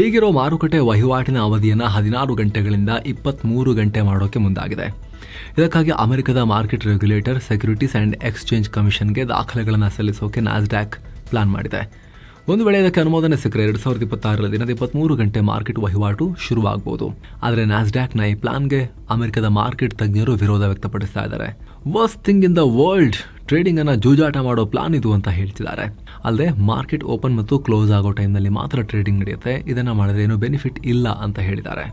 ಈಗಿರೋ ಮಾರುಕಟ್ಟೆ ವಹಿವಾಟಿನ ಅವಧಿಯನ್ನು 16 ಗಂಟೆಗಳಿಂದ 23 ಗಂಟೆ ಮಾಡೋಕೆ ಮುಂದಾಗಿದೆ. ಇದಕ್ಕಾಗಿ ಅಮೆರಿಕದ market regulator securities and exchange ಕಮಿಷನ್ಗೆ ದಾಖಲೆಗಳನ್ನು ಸಲ್ಲಿಸೋಕೆ ನ್ಯಾಸ್ಡ್ಯಾಕ್ ಪ್ಲಾನ್ ಮಾಡಿದೆ. ಒಂದು ವೇಳೆ ಇದಕ್ಕೆ ಅನುಮೋದನೆ ಸಿಕ್ಕರೆ 2026 ದಿನದ 23 ಗಂಟೆ ಮಾರ್ಕೆಟ್ ವಹಿವಾಟು ಶುರುವಾಗಬಹುದು. ಆದರೆ ನ್ಯಾಸ್ಡ್ಯಾಕ್ನ ಈ ಪ್ಲಾನ್ಗೆ ಅಮೆರಿಕದ ಮಾರ್ಕೆಟ್ ತಜ್ಞರು ವಿರೋಧ ವ್ಯಕ್ತಪಡಿಸ್ತಾ ಇದ್ದಾರೆ. Worst thing in the world, trading ಅನ್ನ ಜೂಜಾಟ ಮಾಡೋ ಪ್ಲಾನ್ ಇದು ಅಂತ ಹೇಳ್ತಿದ್ದಾರೆ. ಅಲ್ಲದೆ ಮಾರ್ಕೆಟ್ ಓಪನ್ ಮತ್ತು ಕ್ಲೋಸ್ ಆಗೋ ಟೈಮ್ನಲ್ಲಿ ಮಾತ್ರ ಟ್ರೇಡಿಂಗ್ ನಡೆಯುತ್ತೆ, ಇದನ್ನ ಮಾಡಿದ್ರೆ ಏನು ಬೆನಿಫಿಟ್ ಇಲ್ಲ ಅಂತ ಹೇಳಿದ್ದಾರೆ.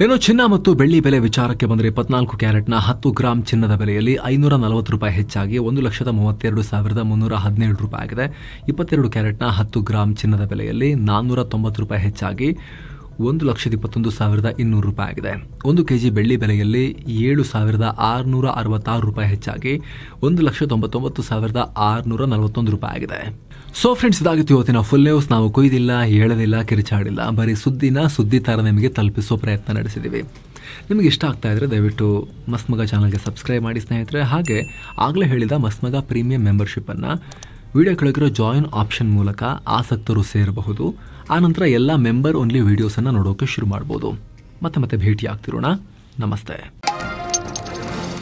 ಇನ್ನು ಚಿನ್ನ ಮತ್ತು ಬೆಳ್ಳಿ ಬೆಲೆ ವಿಚಾರಕ್ಕೆ ಬಂದರೆ 24 ಕ್ಯಾರೆಟ್ನ 10 ಗ್ರಾಂ ಚಿನ್ನದ ಬೆಲೆಯಲ್ಲಿ 540 ರೂಪಾಯಿ ಹೆಚ್ಚಾಗಿ 1,32,317 ರೂಪಾಯಿ ಆಗಿದೆ. 22 ಕ್ಯಾರೆಟ್ನ 10 ಗ್ರಾಂ ಚಿನ್ನದ ಬೆಲೆಯಲ್ಲಿ 490 ರೂಪಾಯಿ ಹೆಚ್ಚಾಗಿ 1,21,200 ರೂಪಾಯಿ ಆಗಿದೆ. 1 ಕೆಜಿ ಬೆಳ್ಳಿ ಬೆಲೆಯಲ್ಲಿ 7,666 ರೂಪಾಯಿ ಹೆಚ್ಚಾಗಿ 1,99,641 ರೂಪಾಯಿ ಆಗಿದೆ. ಸೊ ಫ್ರೆಂಡ್ಸ್, ಇದಾಗಿತ್ತು ಇವತ್ತಿನ ಫುಲ್ ನ್ಯೂಸ್. ನಾವು ಕೊಯ್ದಿಲ್ಲ, ಹೇಳೋದಿಲ್ಲ, ಕಿರಿಚಾಡಿಲ್ಲ, ಬರೀ ಸುದ್ದಿ ಥರ ನಿಮಗೆ ತಲುಪಿಸೋ ಪ್ರಯತ್ನ ನಡೆಸಿದ್ದೀವಿ. ನಿಮಗೆ ಇಷ್ಟ ಆಗ್ತಾ ಇದ್ರೆ ದಯವಿಟ್ಟು ಮಸ್ತ್ ಮಗ ಚಾನಲ್ಗೆ ಸಬ್ಸ್ಕ್ರೈಬ್ ಮಾಡಿ ಸ್ನೇಹಿತರೆ. ಹಾಗೆ ಆಗಲೇ ಹೇಳಿದ ಮಸ್ತ್ ಮಗ ಪ್ರೀಮಿಯಂ ಮೆಂಬರ್ಶಿಪ್ಪನ್ನು ವಿಡಿಯೋ ಕೆಳಗಿರೋ ಜಾಯಿನ್ ಆಪ್ಷನ್ ಮೂಲಕ ಆಸಕ್ತರು ಸೇರಬಹುದು. ಆನಂತರ ಎಲ್ಲ ಮೆಂಬರ್ ಓನ್ಲಿ ವೀಡಿಯೋಸನ್ನು ನೋಡೋಕೆ ಶುರು ಮಾಡ್ಬೋದು. ಮತ್ತೆ ಭೇಟಿ ಆಗ್ತಿರೋಣ. ನಮಸ್ತೆ.